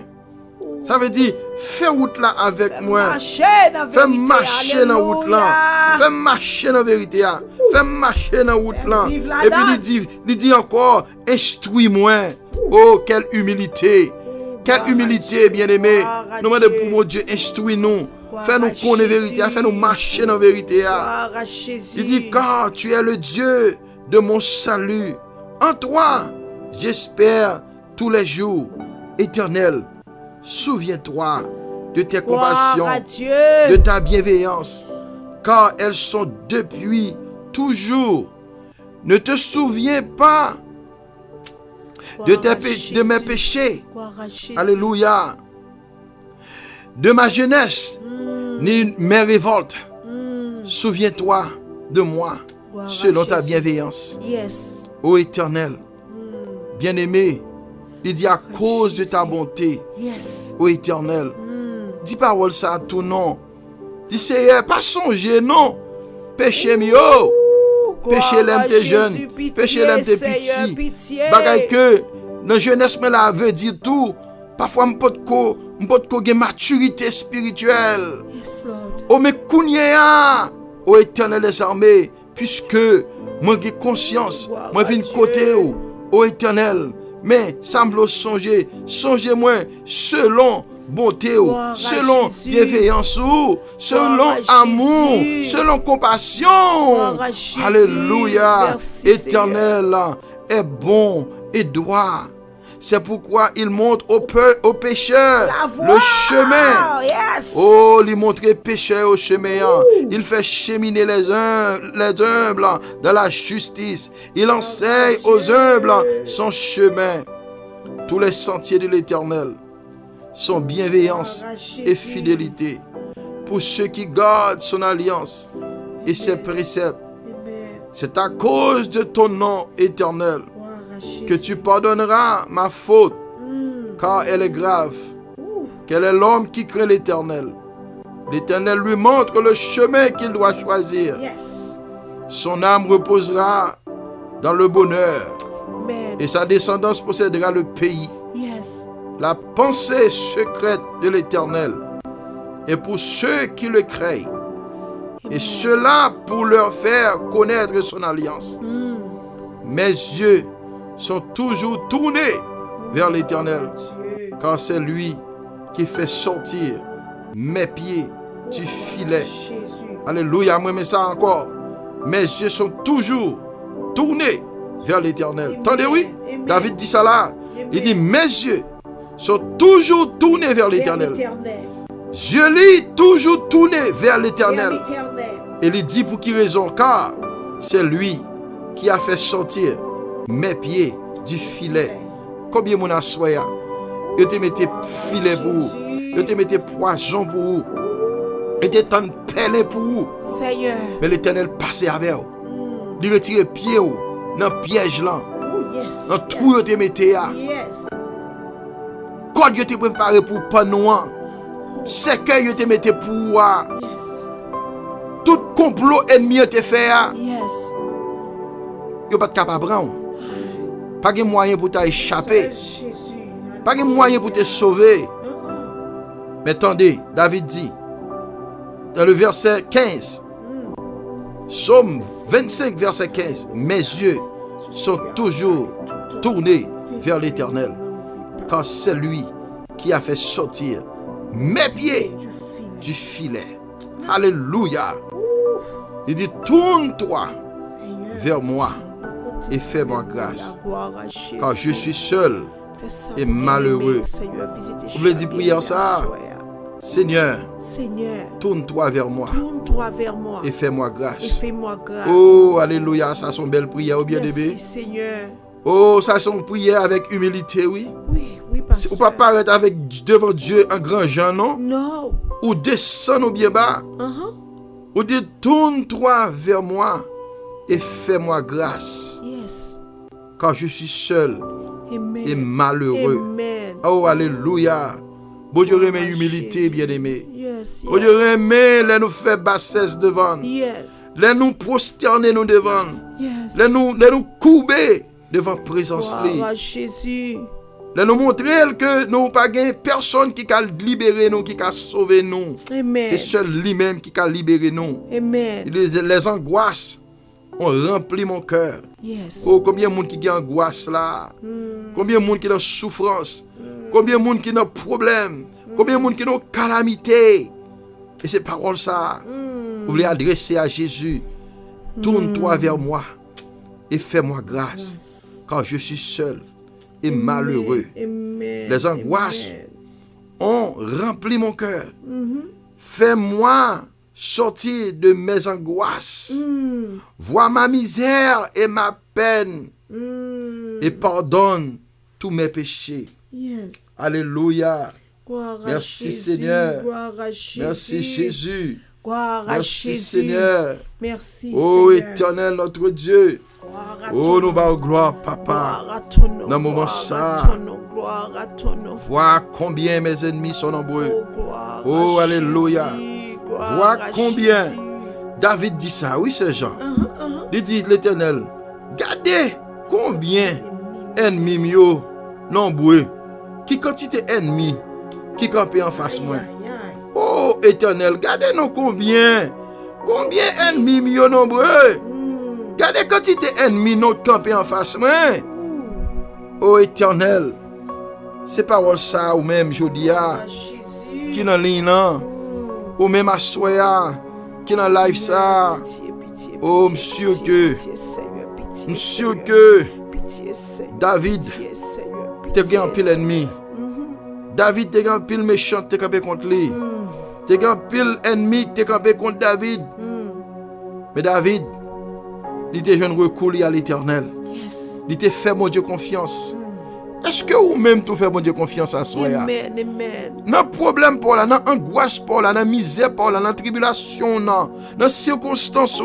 Ça veut dire, fais route là avec moi. Marcher dans Fais vérité. marcher dans route là. Alléluia. Fais marcher dans vérité là. Fais marcher dans route là. Vive la Et puis date. il dit encore, instruis-moi. Oh, quelle humilité. Quelle humilité, bien-aimé. Nous demandons pour mon Dieu, instruis-nous. Fais-nous connaître la vérité, fais-nous marcher dans la vérité. Gloire à Jésus. Il dit, car tu es le Dieu de mon salut. En toi, j'espère tous les jours. Éternel, souviens-toi de tes Gloire compassions, à Dieu. de ta bienveillance, car elles sont depuis toujours. Ne te souviens pas de, Gloire à de mes Jésus. péchés. Gloire à Jésus. Alléluia. De ma jeunesse, ni mes révoltes. Souviens-toi de moi, Gloire à selon ta Jésus. bienveillance. Yes. Ô Éternel, bien-aimé, il dit à cause de ta Jésus. bonté, Yes. ô Éternel, dis parole ça à tout nom. Dis Seigneur, pas songer, non. Péché mieux. Péché l'aime tes jeunes. Péché l'aime tes petits. Pitié. Bagay que, dans jeunesse, me la veut dire tout. Parfois, m'pot ko gen maturité spirituelle. Yes, Lord. Oh, mais kounya, ô Éternel des armées, puisque moi j'ai conscience, Gloire moi à viens Dieu. côté, ô Éternel, mais semble songer, songez-moi selon bonté, Gloire à selon Jésus. bienveillance, selon Gloire à amour, Jésus. selon compassion. Gloire à Jésus. Alléluia. Merci, Éternel est bon et droit. C'est pourquoi il montre aux pécheurs La voie. le chemin. Yes. Oh, lui montrer pécheur au chemin. Il fait cheminer les humbles dans la justice. Il enseigne aux humbles son chemin. Tous les sentiers de l'Éternel sont bienveillance et fidélité pour ceux qui gardent son alliance et ses préceptes. Amen. C'est à cause de ton nom éternel Gloire à Jésus. que tu pardonneras ma faute, car elle est grave. Quel est l'homme qui craint l'Éternel? L'Éternel lui montre le chemin qu'il doit choisir. Yes. Son âme reposera dans le bonheur Amen. et sa descendance possédera le pays. Yes. La pensée secrète de l'Éternel est pour ceux qui le craignent, et cela pour leur faire connaître son alliance. Mes yeux sont toujours tournés vers l'Éternel, Dieu. car c'est lui qui fait sortir mes pieds du filet. Jésus. Alléluia, moi mais ça encore. Mes yeux sont toujours tournés vers l'Éternel. Amen. Attendez, oui, Amen. David dit ça là. Amen. Il dit, mes yeux sont toujours tournés vers Vers l'Éternel. l'Éternel. Je lis toujours tourné vers Vers l'Éternel. l'Éternel. Et il dit pour qui raison? Car c'est lui qui a fait sortir mes pieds du filet. Combien mon assoya? Je te mettais filet pour vous. Je te mettais poison pour vous. Je te tente pelle pour vous. Seigneur. Mais l'Éternel passait avec vous. Il retire pied ou dans le piège là. Oh, yes. Dans tout je te mettais là. Yes. Quand je te préparé pour pas noir. C'est que je te mettais pour moi. Yes. Tout complot ennemi te fait. Yes. Yo pas capable prendre. Pas de moyen pour t'échapper. Jésus. Pas de moyen pour te sauver. Mais attendez, David dit dans le verset 15, Psaume 25, verset 15, mes yeux sont toujours tournés vers l'Éternel, car c'est lui qui a fait sortir mes pieds du filet. Alléluia. Il dit, tourne-toi vers moi et fais-moi grâce, car je suis seul et malheureux. Vous voulez dire prière ça? Seigneur, Seigneur, tourne-toi vers moi tourne-toi vers moi et fais-moi et grâce. fais-moi grâce. Oh, alléluia, ça sont belles prières, bien-aimé. Merci, Seigneur. Oh, ça sont prières avec humilité, oui. Oui, oui, pasteur. Ou pas paraître avec devant Dieu un grand Jean, non? Non. Ou descendre bien bas. Ou dire, tourne-toi vers moi et fais-moi grâce, Yes. car je suis seul Amen. et malheureux. Amen. Oh, alléluia. Bon Dieu remet humilité, bien-aimé. Yes. Bon Dieu remet, les nous fait bassesse devant. Yes. Les nous prosterner nous devant. Yes. Les nous courber devant présence. Gloire à Jésus. Les nous montrer que nous pas personne qui a libéré nous, qui a sauvé nous. Amen. C'est seul lui-même qui a libéré nous. Amen. Les angoisses ont rempli mon cœur. Yes. Oh, combien de monde qui a angoisse là? Combien de monde qui est en souffrance? Combien de monde qui ont problème? Combien de monde qui ont calamité? Et ces paroles ça, vous voulez adresser à Jésus. Tourne-toi vers moi et fais-moi grâce, car je suis seul et malheureux. Les angoisses ont rempli mon cœur. Fais-moi sortir de mes angoisses. Vois ma misère et ma peine et pardonne tous mes péchés. Alléluia. Merci Seigneur. Merci Jésus. Merci Seigneur. Merci Oh Seigneur. Éternel notre Dieu. Oh nous bas gloire Papa. Dans le moment ça. Vois combien mes ennemis sont nombreux. Oh Alléluia. Vois combien. David dit ça. Oui c'est Jean. Il dit l'Éternel. Regardez combien ennemis mio nombreux. Qui quantité ennemis qui campent en face moi. Oh Éternel, regardez-nous combien ennemis mio nombreux. Regardez quantité ennemis nous campent en face moi. Oh Éternel, c'est parole ça ou même Jodia qui dans ligne là, ou même Assoya qui dans live ça. Oh monsieur que David te gagne pile ennemi. David te gagne pile méchant te campé contre lui. Te gagne pile ennemi te campé contre David. Mais David, il te jeune recours à l'Éternel. Il te fait mon Dieu confiance. Est-ce que vous même tout fait mon Dieu confiance à soi? Amen. Dans problème pour là, dans angoisse pour là, dans misère pour là, dans tribulation dans circonstances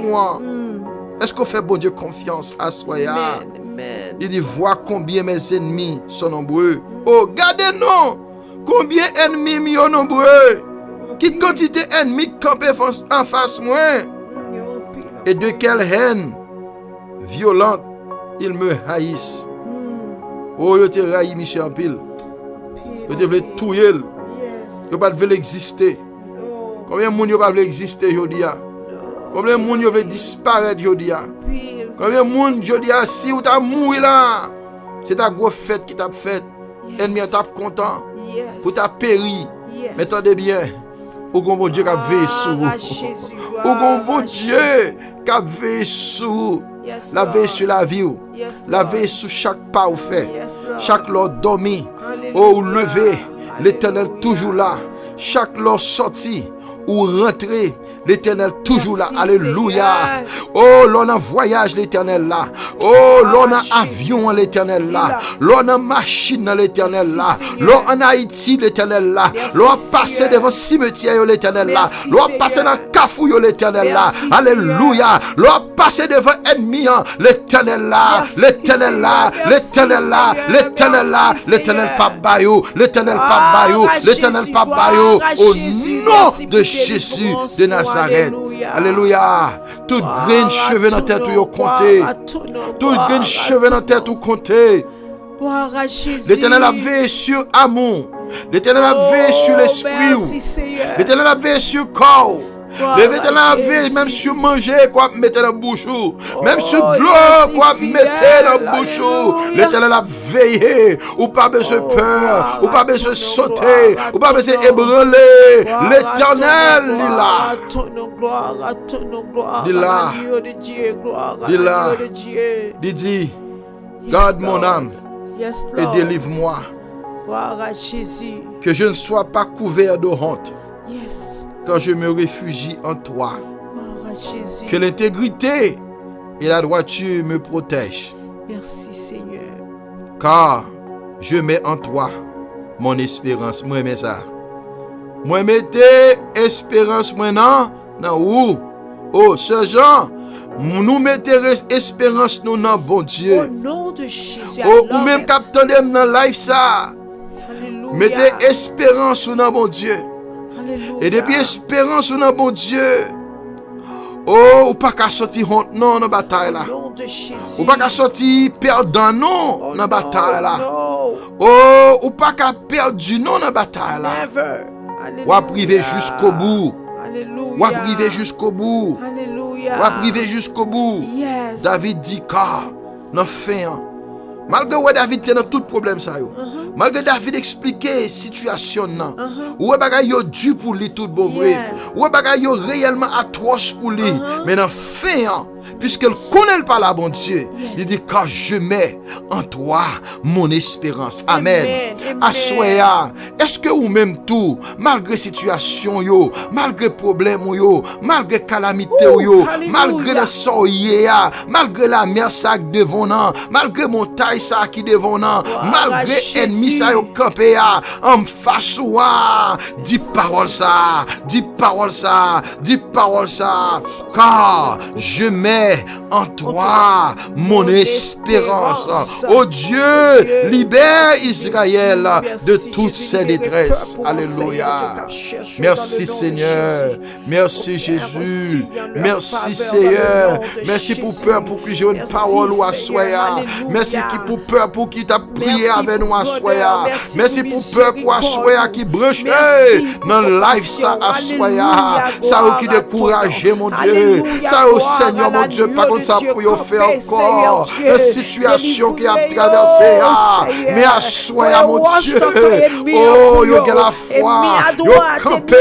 est-ce qu'on fait bon Dieu confiance à soi? Amen. Il dit vois combien mes ennemis sont nombreux. Oh, regardez-nous combien ennemis sont nombreux. Qui quantité ennemis campent en face moi. Et de quelle haine violente ils me haïssent. Oh, yo te raï Michel en pile. Yo te vle touyer. Yo pas vle exister. Combien de monde yo pas vle exister jodi a? Combien de monde yo vle disparaître jodi a? Combien de monde jodi a si ou t'a mouri là? C'est ta grosse fête qui t'a fait. Ennemi t'a content. Pour t'a péri. Mais attendez bien. Ou gon bon Dieu qui a veillé sur vous. Ou gon bon Dieu qui a veillé sur vous. La veille sur la vie, la veille sur chaque pas ou fait, chaque lors dormi, ou levé, l'Éternel toujours là, chaque lors sorti ou rentré, l'Éternel toujours là. Alléluia. Oh, l'on a voyage, l'Éternel là. Oh, l'on a avion, l'Éternel là. L'on a machine, l'Éternel là. L'on en Haïti, l'Éternel là. L'on a passé devant cimetière, l'Éternel là. L'on a passé dans Kafou, l'Éternel là. Alléluia. L'on a passé devant ennemi, l'Éternel là. L'Éternel là. L'Éternel là. L'Éternel là. L'Éternel pas bayou. L'Éternel pas bayou. L'Éternel pas bayou. Au nom de Jésus de Nazareth. Alléluia. Toute graine cheveux dans tête ou compté. Toute graine cheveux dans tête ou compté. L'Éternel a veillé sur amour. L'Éternel a veillé sur l'esprit. L'Éternel a veillé sur le corps. L'Éternel a veillé même sur manger quoi mettre dans la bouche. Même sur de l'eau quoi mettre dans la bouche. L'Éternel a veillé. Ou pas besoin de peur. Ou pas besoin de sauter. Ou pas besoin d'ébranler. L'Éternel il est là. Il est là. Il est là. Il dit garde mon âme et délivre-moi. Que je ne sois pas couvert de honte. Quand je me réfugie en toi. Que l'intégrité et la droiture me protègent. Merci Seigneur. Car je mets en toi mon espérance. Moi mets ça. Moi mettez espérance maintenant dans où? Oh, ce Jean, nous mettons espérance nous dans bon Dieu. Au nom de Jésus. Oh, ou même captain dans life ça. Mettez espérance dans bon Dieu. Et depuis espérance dans bon Dieu. Oh, ou pas qu'à sortir honte non dans bataille là. Ou pas qu'à sortir perdant non dans bataille là. Oh, ou pas qu'à perdre non dans bataille là. Ou à priver jusqu'au bout. Ou à priver jusqu'au bout. Ou à priver jusqu'au bout. David dit car dans fin Malgré que David était dans tout problème ça yo. Malgré David expliquer situation nan. Ou bagay yo dur pour lui tout bon vrai. Ou bagay yo réellement atroce pour lui. Mais dans fin puisqu'elle connaît pas la bon Dieu, il dit car je mets en toi mon espérance. Amen. Assoya, est-ce que ou même tout, malgré situation yo, malgré problème yo, malgré calamité yo, malgré le soye, malgré la mer ça devant nan, malgré montagne ça qui devant nan, malgré ennemi ça yo campé en face ou dis parole ça, dis parole ça, dis parole ça, car je mets en toi mon espérance. Oh Dieu, libère Israël de toutes ses détresses. Alléluia. Merci Seigneur. Merci Jésus. Merci Seigneur. Merci pour peur pour que j'ai une parole ou à soya. Merci pour peur pour qui t'a prié avec nous à soya. Merci pour peur pour à soya qui branche dans le life ça à soya. Ça qui décourage mon Dieu. Ça au Seigneur mon Dieu. Par contre ça pour y faire encore la situation qui a traversé. Mais à soya mon Dieu. Oh, yo que la foi, yo campé,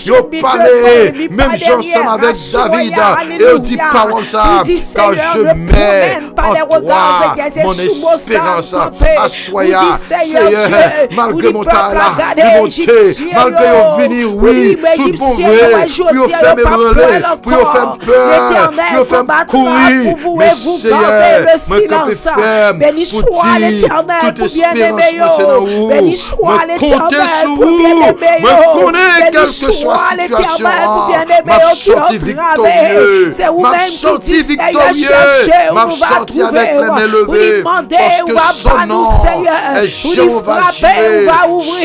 yo parlé, même j'ensemble avec David, et yo dit parole ça, car je mets en toi mon espérance. Assoya, Seigneur, malgré mon talent, malgré yo venir, oui, tout bon vrai, pour yo faire me branler, pour yo faire peur, pour yo faire courir, mais Seigneur, me camper ferme, pour dire toute espérance, c'est dans vous. Béni soit l'Éternel pour bien-aimé. Je connais quelle que soit la situation. Ma sortie victorieux. C'est vous-même qui dites ma sortie avec les mains levées. Parce que son nom est Jéhovah Jireh.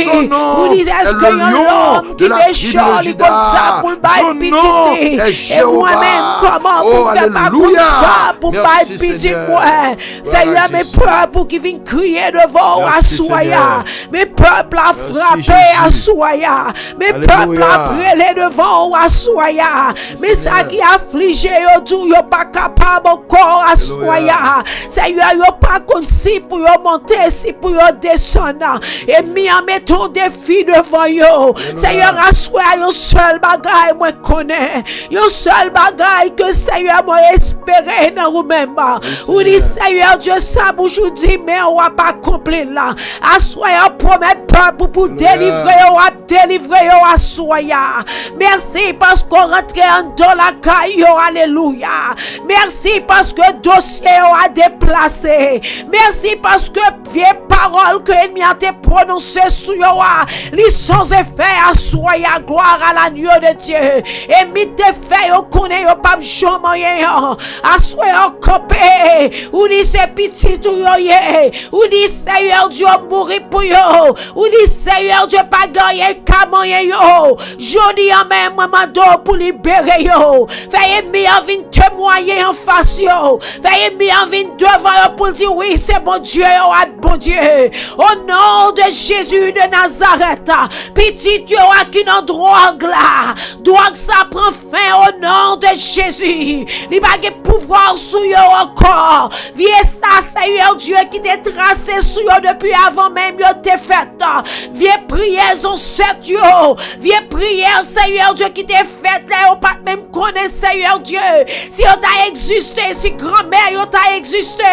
Son nom est le lion de la tribu de Juda. Son nom est Jéhovah. Oh, alléluia. Merci Seigneur. Seigneur, mes peuples qui viennent crier devant Assoya. Mes peuples à frapper Assoya. Mes peuples à brûler devant Assoya. Mais ça qui afflige yo tout, yo pas capable encore Assoya. Seigneur, yo pas concis pour yo monter, si pour yo descendre. Et mis en mettant des filles devant yo. Seigneur, Assoya, yo seul bagaille moi connais. Yo seul bagaille que Seigneur moi espérer dans vous-même. Ou dit Seigneur Dieu ça bouche ou dit mais on va pas accomplir là. Assoya promet peuple pour délivrer yo Assoya. Merci parce qu'on rentre dans la caille. Alléluia. Merci parce que dossier a déplacé. Merci parce que vieille parole que l'ennemi a été prononcée sur yo li sans effet Assoya. Gloire à l'agneau de Dieu. Et mi te fait yo connaît yo pas jamais Assoya copé. Ou dit c'est petit tout yo ye. Ou dit Seigneur Dieu mourir pour yo. Ou dit Seigneur Dieu pas gagner kamoyen yo. Jodi en même maman pour libérer yo. Fais mi envie témoigner en face yo. Fais mi envie devant yo pour dire oui c'est mon Dieu bon Dieu. Au nom de Jésus de Nazareth. Petit Dieu qui n'a drogue là. Drogue ça prend fin au nom de Jésus. Il pas de pouvoir sur yo encore. Viens ça Seigneur Dieu qui t'a tracé sur yo depuis avant même yo t'es fait. Viens prier son set yo. Viens prier Seigneur Dieu qui t'a fait là ou pas même connaître Seigneur Dieu. Si on t'a existé, si grand-mère yo t'a existé.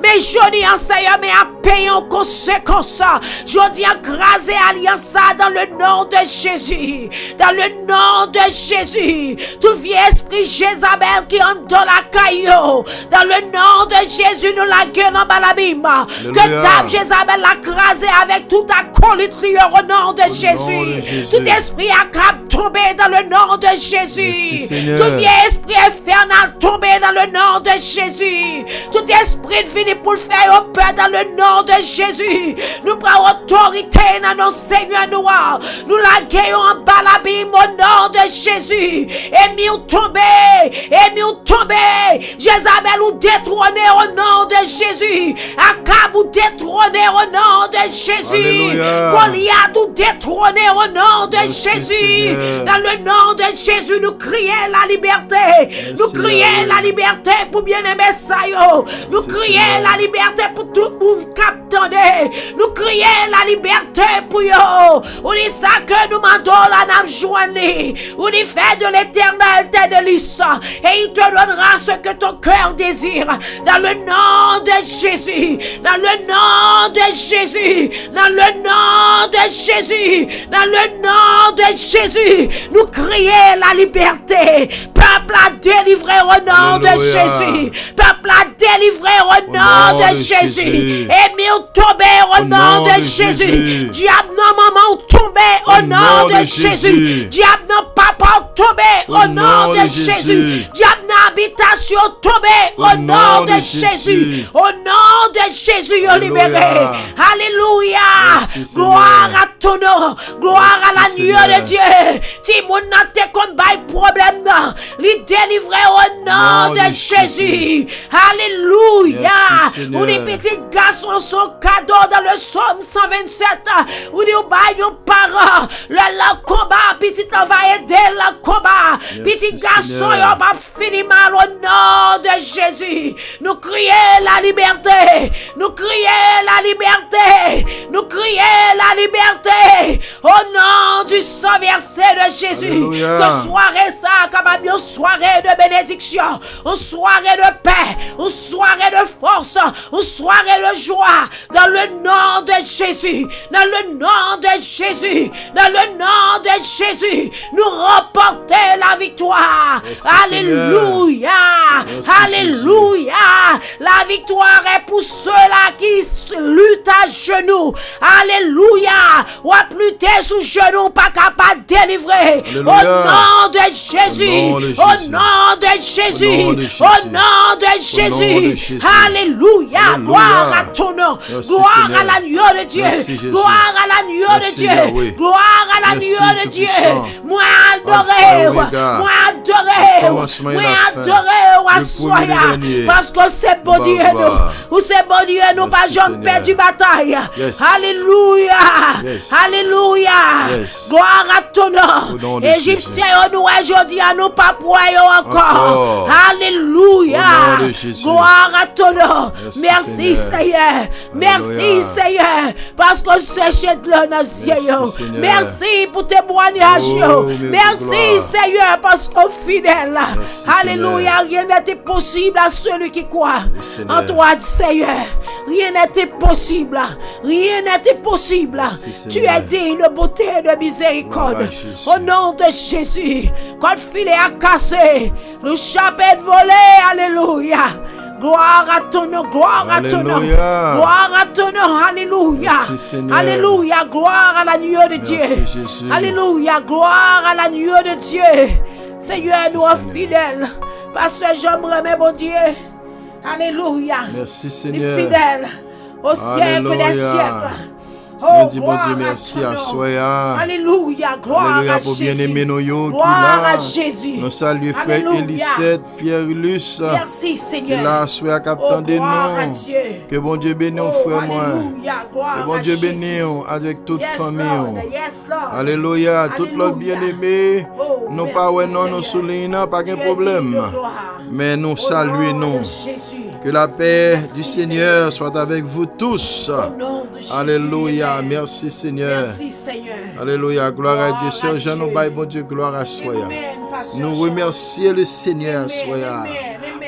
Mais je dis en Seigneur mais à payer en conséquence. Je dis écraser alliance dans le nom de Jésus. Dans le nom de Jésus. Tout vieux esprit Jézabel qui entre dans la caillou. Dans le nom de Jésus nous la gueule en balabim. Que dame Jézabel l'a crasé avec tout acolyte au nom de Jésus. Tout esprit a tombé dans le nom de Jésus. Tout vieux esprit infernal tombé dans le nom de Jésus. Tout esprit fini pour le faire au peur dans le nom de Jésus. Nous prenons autorité dans nos seigneurs noirs. Nous la gueillons en balabim au nom de Jésus. Et nous tomber. Et nous tombé. Jézabel ou détrôné au nom de Jésus. Akab ou détrôné au nom de Jésus. Goliath ou détrôné au nom de Jésus. Dans le nom de Jésus, nous crions la liberté. Nous crions la liberté pour bien-aimer Sayo. Nous crions la liberté pour tout le monde qui attendait. Nous crions la liberté pour yo. On dit ça que nous mandons la nam journée. On dit fait de l'éternel tes délices. Et il te donnera ce que ton cœur désire. Dans le nom de Jésus. Dans le nom de Jésus. Dans le nom de Jésus. Dans le nom de Jésus. Nous crions la liberté. Peuple a délivré au nom de Jésus. Peuple a délivré au nom de Jésus. Et mis tombé au nom de Jésus. Diable non maman tombé au nom de Jésus. Diable non papa tombé au nom de Jésus. Diable non habitation tombé au nom de Jésus. Au nom de Jésus yo libéré. Alléluia. Gloire à ton nom. Gloire à l'agneau de Dieu. Si mon n'a comme bail problème non, li délivré au nom de Jésus. Alléluia. Ou les petits garçons sont cadeaux dans le psaume 127. Ou les parents, le combat, petit on va aider le combat. Petit garçon, on va finir mal au nom de Jésus. Nous crions la liberté. Nous crions la liberté. Nous crions la liberté. Au nom du sang versé de Jésus. Que soirée ça, comme une soirée de bénédiction, une soirée de paix, une soirée de force, une soirée de joie. Dans le nom de Jésus. Dans le nom de Jésus. Dans le nom de Jésus. Nous remporter la victoire. Alléluia. Alléluia. La victoire est pour ceux-là qui luttent à genoux. Alléluia. Ou à lutter sous genoux, pas capable de délivrer. Au nom de Jésus. Au nom de Jésus. Au nom de Jésus. Alléluia. Gloire à ton nom. Gloire à l'agneau de Dieu. Gloire à l'agneau de Dieu. Gloire à l'agneau de Dieu. Moi adoré. Moi adoré. Moi adoré. Assoya. Parce que c'est bon Dieu nous. Ou c'est bon Dieu nous. Pas jamais perdu bataille. Alléluia. Alléluia. Gloire à ton nom. Égyptiens nous aujourd'hui à nous pas poyer encore. Alléluia. Gloire à ton nom. Merci Seigneur. Merci Seigneur. Parce que c'est chez le nation. Merci pour témoignage. Merci Seigneur parce qu'on fidèle. Alléluia. Rien n'était possible à celui qui croit en toi Seigneur. Rien n'était possible. Rien n'était possible. Tu es digne de beauté et de miséricorde. Au nom de Jésus. Quand le filet a cassé, le chapeau volé. Alléluia. Gloire à ton nom, gloire à ton nom, gloire à ton nom, alléluia, alléluia, gloire à l'agneau de Dieu, alléluia, gloire à l'agneau de Dieu. Seigneur, nous sommes fidèles, parce que j'aimerais mon Dieu, alléluia, merci Seigneur, fidèle au siècle des siècles. Oh, dis bon Dieu, merci à Soya. Alléluia, gloire à pour bien-aimer nos yo gloire à Jésus. Nous saluons frère Elisette, Pierre Luce. Merci Seigneur. Là, Soya captain de nous. Que bon Dieu bénisse frère moi. Que bon Dieu bénisse avec toute famille. Alléluia, tout l'autre bien-aimé. Nous pas ouais non nous soulignons pas de problème. Mais nous saluons nous. Que la paix du Seigneur soit avec vous tous. Alléluia. Merci Seigneur. Merci Seigneur. Alléluia. Gloire à Dieu. Sœur Jean, nous baillons bon Dieu. Gloire à Soya. Nous remercions le Seigneur. Soya.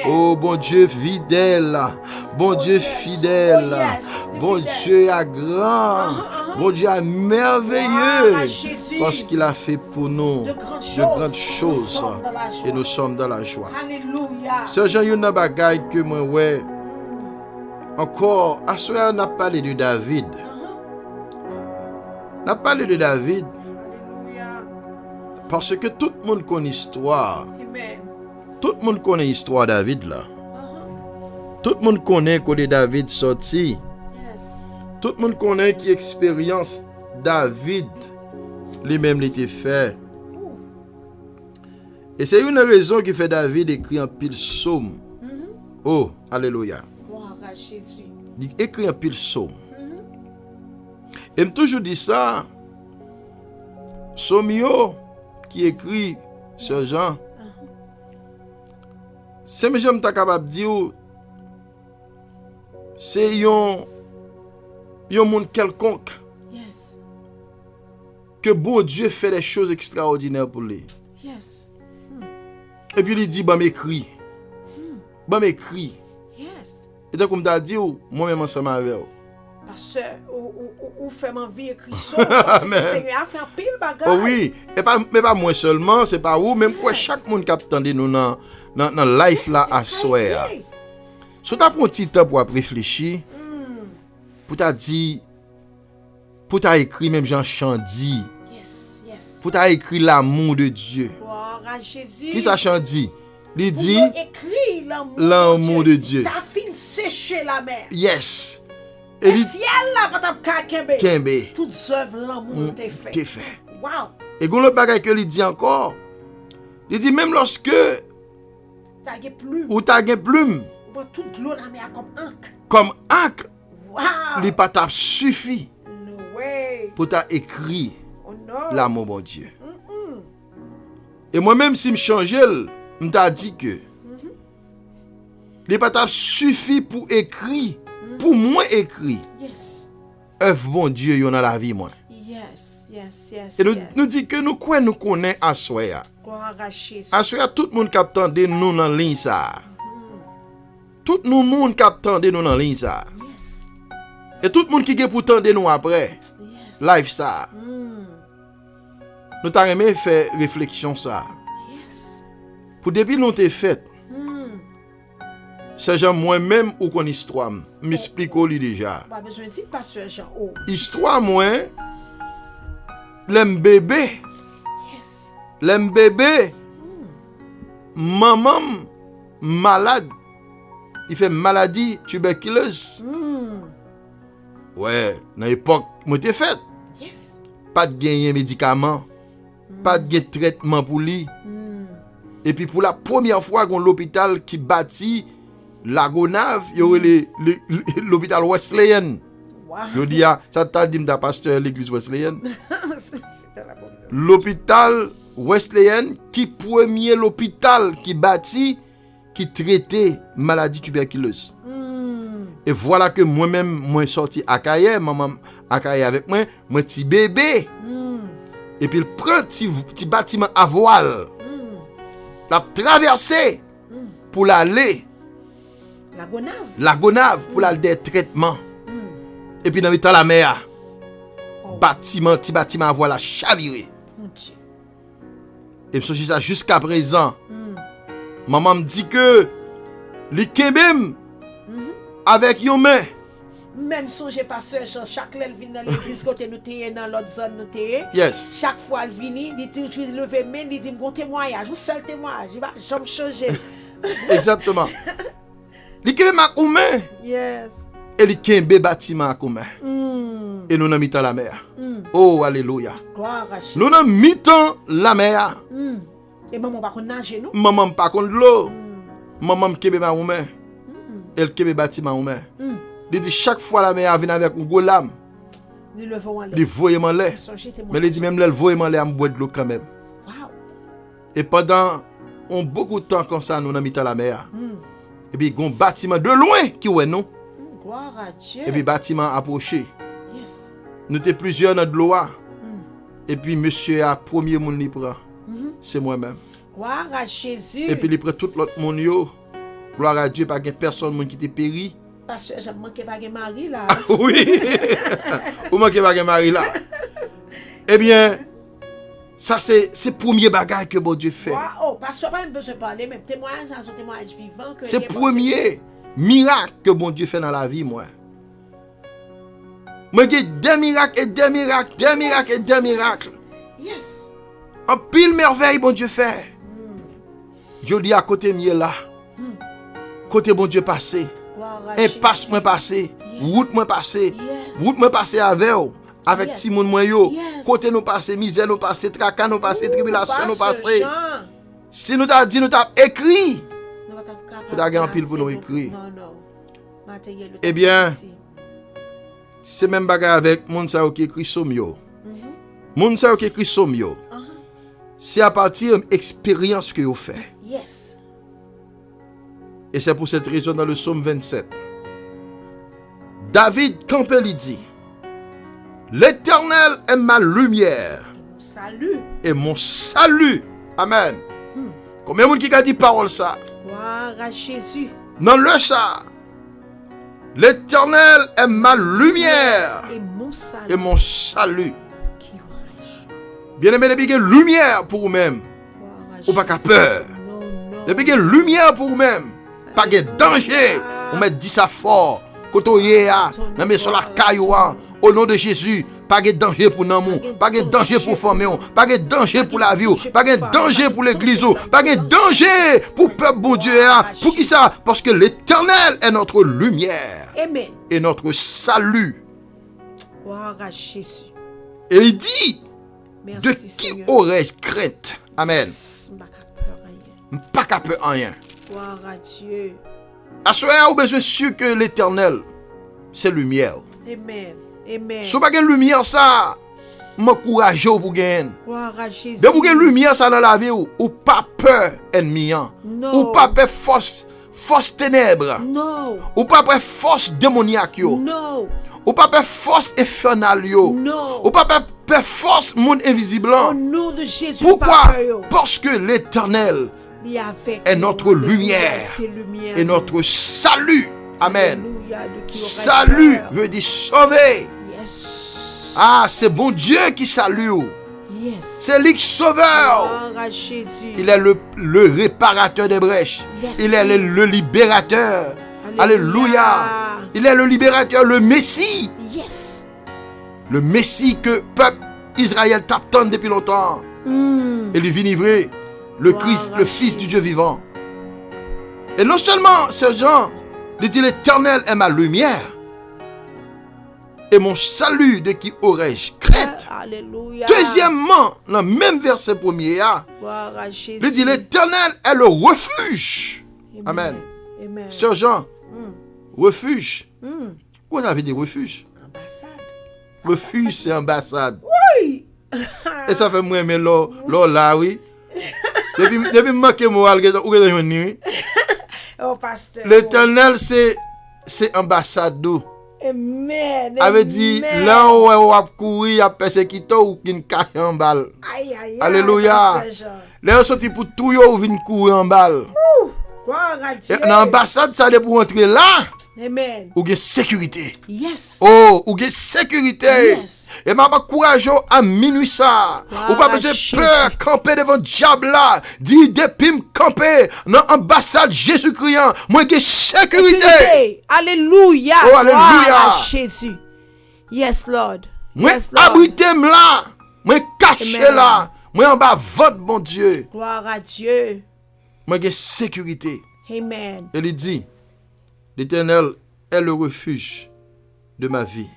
Oh bon Dieu fidèle. Bon Dieu fidèle. Bon Dieu à grand. Bon Dieu à merveilleux. Parce qu'il a fait pour nous de grandes choses. Et nous sommes dans la joie. Alléluia. Sœur Jean, il y a une bagaille que moi, ouais. Encore, à ce moment, on a parlé de David. On a parlé de David. Parce que tout le monde connaît l'histoire. Tout le monde connaît l'histoire de David là. Tout le monde connaît que David sorti. Tout le monde connaît qui expérience David lui-même l'était fait. Et c'est une raison qui fait David écrire un pile psaume. Oh, alléluia. Gloire à Jésus. Il écrit un pile psaume. Et me toujours dit ça. Somio qui écrit ce Jean. C'est mes j'aime ta capable dire c'est yon monde quelconque Yes. que bon Dieu fait des choses extraordinaires pour lui. Yes. Et puis il dit bah m'écrit. Bah m'écrit. Yes. Et donc comme t'as dit moi-même ensemble avec vous. Pasteur, ou fait ma vie écrit ça. Seigneur a fait un pile bagage. Oh oui, mais pas moi seulement, c'est pas vous, même quoi chaque monde qui attend nous dans life là à soir. Si tu as pris un petit temps pour réfléchir, pour t'a dit, pour t'a écrit même Jean Chandy, Yes, yes. pour t'a écrit l'amour de Dieu. Gloire à Jésus. Qui ça Chandy? Il dit écrit l'amour de Dieu. T'as fini sécher la mer. Yes. Le Et ciel là, pas ta kembe. Kembe. Toutes œuvres l'amour t'est fait. T'es fait. Wow. Et qu'on l'autre bagage que il dit encore. Il dit même lorsque T'as gagné plume. ou t'as une plume Ou pas toute l'eau la mer comme encre. comme encre, Wow. il pas t'a suffi No way. pour t'a écrit Oh non. l'amour mon Dieu. Et moi-même si me changeais, me t'a dit que il pas t'a suffi pour écrire, pour moi écrire Yes. œuvre bon Dieu yo dans la vie moi. Yes, yes, yes. Et nous, yes. nous dit que nous quoi nous connaît à soya. Gloire à Jésus. À soya tout le monde qui attendait nous dans ligne ça. Tout le monde qui attendait nous dans ligne ça. Yes. Et tout le monde qui est pour tendre nous après. Yes. Life ça. Nous t'a aimé faire réflexion ça. Yes. Pour depuis nous t'es fait. C'est genre moi-même ou qu'on histoire m'explique lui déjà. Pas besoin de dire pasteur Jean. Oh. Histoire moi l'aime bébé, Yes. l'aime bébé. Maman malade. Il fait maladie tuberculeuse. Ouais, dans l'époque moi t'es fait. Yes. Pas de gagner médicaments, pas de gagner traitement pour lui. Et puis pour la première fois qu'on l'hôpital qui bâtit la Gonave, il y aurait l'hôpital Wesleyan. Wow. Je dis ça t'a dit m'ta pasteur l'église Wesleyan. C'était la providence. L'hôpital Wesleyan qui premier l'hôpital qui bâtit qui traitait maladie tuberculeuse. Et voilà que moi-même moi sorti à Kaye, maman à Kaye avec moi petit bébé. Et puis il prend petit bâtiment à voile. La traverser pour l'aller la Gonave pour l'aller des traitements. Et puis dans le temps la mer petit bâtiment à voile a chaviré. Et je ça jusqu'à présent. Maman me dit que les kebem avec yon main. Même si j'ai pas Jean, chaque fois elle vient dans l'église côté nous t'es dans l'autre zone nous t'es. Yes. Chaque fois elle vient, il dit lever main, il dit mon témoignage, un seul témoignage, il va jamais changer. Exactement. Les kebem à main. Yes. Et les kembe bâtiment à main. Et nous dans mi-temps la mer. Oh alléluia. Gloire à Jésus. Nous dans mi-temps la mer. Et maman pas qu'on nager nous. Maman pas contre l'eau. Maman kebe ma main. Elle kebe bâtiment main. Il dit chaque fois la mer vient avec un gros lame. Il voyait m'en l'air. Mais il dit même là, il voyait m'en l'air, me boire de l'eau quand même. Wow. Et pendant beaucoup de temps comme ça, nous avons mis la mer. Et puis, il y a un bâtiment de loin qui est nous. Gloire à Dieu. Et puis, bâtiment approché. Yes. Nous étions plusieurs dans de l'eau. Et puis, monsieur a premier monde qui prend. C'est moi-même. Gloire à Jésus. Et puis, il prend tout l'autre monde. Gloire à Dieu, pas de personne qui était péri. Parce que j'ai manqué pas de mari là. Oui. Ou manquez pas de mari là. Eh bien, ça c'est le premier bagage que bon Dieu fait. Oh, parce que pas besoin de parler, même témoignage, c'est un témoignage vivant. C'est le premier miracle que bon Dieu fait dans la vie, moi. Moi, j'ai des miracles et des miracles, des miracles et des miracles. Yes. En pile merveille, bon Dieu fait. Je dis à côté mieux là. Côté bon Dieu passé. Impasse moi passé. Route moi passé. Route moi passé avec Timon moi yo. Côté nous passé, misère nous passé, tracas nous passé, tribulation nous passé. Si nous t'a dit, nous t'a écrit, nous pas capable. Peut-être qu'il y a un pile pour nous écrire. Non. Matériel. Eh bien, c'est même bagarre avec moun sa yo qui écrit somme yo. Moun sa yo qui écrit somme yo. C'est à partir de l'expérience que vous faites. Yes. Et c'est pour cette raison dans le psaume 27. David campé lui dit, l'Éternel est ma lumière Salut. et mon salut. Amen. Combien de monde qui a dit parole ça? Gloire à Jésus. Non le ça. L'Éternel est ma lumière Et mon salut. Qui aurais-je? Bien aimé, depuis qu'il y a lumière pour vous-même, ou pas qu'à peur. Non. Depuis qu'il y a lumière pour vous-même, pas de danger. On met dit ça fort. Quand on y est, on met sur la caillou, au nom de Jésus, pas de danger pour nous, pas de danger pour famille, pas de danger pour la vie, pas de danger pour l'église, pas de danger pour le peuple bon Dieu. Pour qui ça? Parce que l'Éternel est notre lumière. Amen. Et notre salut. Gloire à Jésus. Et il dit, Merci, de qui Seigneur. aurais-je crainte? Amen. Pas Pas peur rien. Gloire à Dieu. À ce moment, vous avez besoin sûr que l'Éternel, c'est lumière. Amen. Si vous n'avez pas de lumière, ça, je courage pour gagner. Gloire à Jésus. Mais vous avez lumière ça dans la vie, ou pas peur ennemi, Non. ou pas peur force ténèbres, Non. ou pas peur force démoniaque, Non. ou pas peur force infernale, Non. ou pas peur force monde invisible. Au nom de Jésus. Pourquoi? Papa, yo. Parce que l'Éternel Il est avec est nous. notre lumière C'est lumière. et notre salut. Amen. Alléluia, de qui aurait Salut peur. veut dire sauver. Yes. Ah, c'est bon Dieu qui salue. Yes. C'est lui qui sauveur. Gloire à Jésus. Il est le réparateur des brèches. Yes, Il est le libérateur. Alléluia. Alléluia. Il est le libérateur, le Messie. Yes. Le Messie que le peuple Israël t'attend depuis longtemps. Et lui vinivrer. Le Gloire Christ, à le Fils Jésus. du Dieu vivant. Et non seulement ce Jean, il dit l'Éternel est ma lumière. Et mon salut, de qui aurais-je crainte? Alléluia. Deuxièmement, dans le même verset premier, Gloire à Jésus. il dit l'Éternel est le refuge. Amen. Amen. Sœur Jean, refuge. Quoi ça veut dire refuge? Ambassade. Refuge, c'est ambassade. Oui. Et ça fait moi, mais là, oui. Depuis manquer moral, où est-ce que Oh, pasteur. l'Éternel, c'est ambassade d'eau. Amen. Avait dit, Amen. là où on va courir, il y a persécuté ou qui ne cache en balle. Aïe, aïe, aïe. Alléluia. Pasteur Jean. Là, on sorti pour tout, ou vient courir en balle. Gloire à Dieu. Et dans l'ambassade, ça pour entrer là, Amen. ou gain sécurité. Yes. Oh, ou gain sécurité. Yes. Et m'a pas courage à minuit ça. Ou pas besoin Jésus. de peur, camper devant le diable là. Dis depuis me camper dans l'ambassade Jésus-Christ. Moi j'ai sécurité. Sécurité. Alléluia. Oh, alléluia. Gloire à Jésus. Yes, Lord. Moi Yes, Lord. abrité là. Moi caché Amen. là. Moi en bas votre bon Dieu. Gloire à Dieu. Moi j'ai sécurité. Amen. Et il dit, l'Éternel est le refuge de ma vie.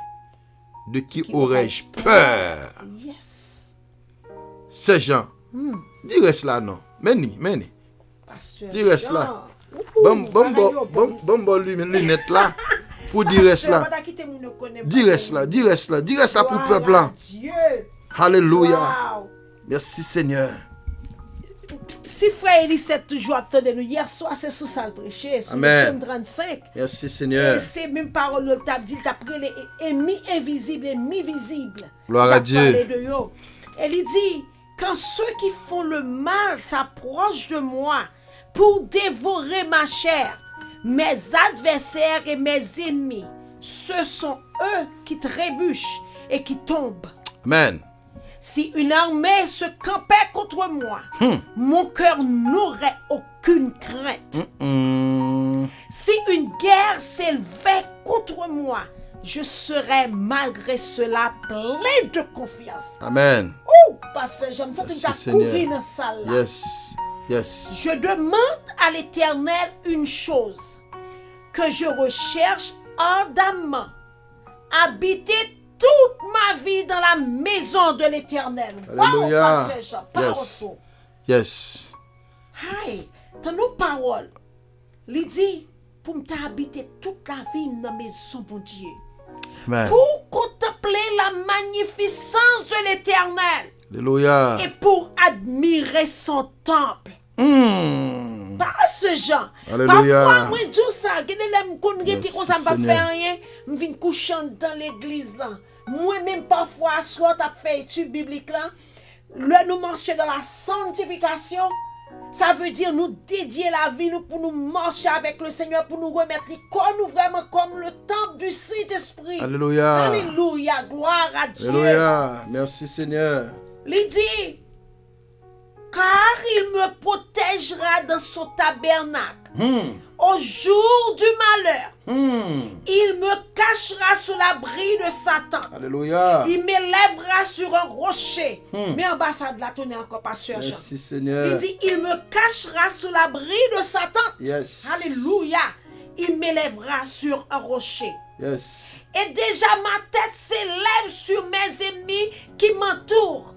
De qui aurais-je peur? Yes. C'est Jean. Dis reste là non. Meni. Pasteur Dis reste Jean. là. Ouhou, Bon lunette là. Pour dire reste là. Pasteur, pas quitter mon ne connaît pas. Dis reste là pour le peuple là. Dieu. Alléluia. Wow. Merci Seigneur. Si frère Elisette toujours attendait nous hier soir, c'est sous ça le prêcher, sur Amen. le 35. Merci Et Seigneur. c'est même parole le t'a dit d'après les ennemis invisibles, ennemis visibles. Gloire à Dieu. Elle dit, quand ceux qui font le mal s'approchent de moi pour dévorer ma chair, mes adversaires et mes ennemis, ce sont eux qui trébuchent et qui tombent. Amen. Si une armée se campait contre moi, mon cœur n'aurait aucune crainte. Si une guerre s'élevait contre moi, je serais malgré cela plein de confiance. Amen. Oh, pasteur, j'aime ça, c'est Merci, que tu as couru Seigneur. dans la salle là. Yes. Je demande à l'Éternel une chose, que je recherche ardemment, habiter toute ma vie dans la maison de l'Éternel. Alléluia. Wow, pasteur Jean, parole Yes. faux. Yes. Hey, t'as nos paroles. Il dit, pour m'habiter toute la vie dans la maison, bon Dieu. Amen. Pour contempler la magnificence de l'Éternel. Alléluia. Et pour admirer son temple. Pas ce genre. Alléluia. Parfois, moi, je dis ça. Je ne Merci, sais pas Seigneur. faire rien. Je viens coucher dans l'église. Moi-même, parfois, soit tu fait étude biblique là. Nous marcher dans la sanctification. Ça veut dire nous dédier la vie nous pour nous marcher avec le Seigneur, pour nous remettre nous vraiment comme le temple du Saint-Esprit. Alléluia. Alléluia. Gloire à Dieu. Alléluia. Merci Seigneur. Il dit, car il me protégera dans son tabernacle. Au jour du malheur, il me cachera sous l'abri de Satan. Alléluia. Il m'élèvera sur un rocher. Mais en bas, ça de la tourner encore, pasteur Jean. Merci Seigneur. Il dit, il me cachera sous l'abri de Satan. Yes. Alléluia. Il m'élèvera sur un rocher. Yes. Et déjà ma tête s'élève sur mes ennemis qui m'entourent.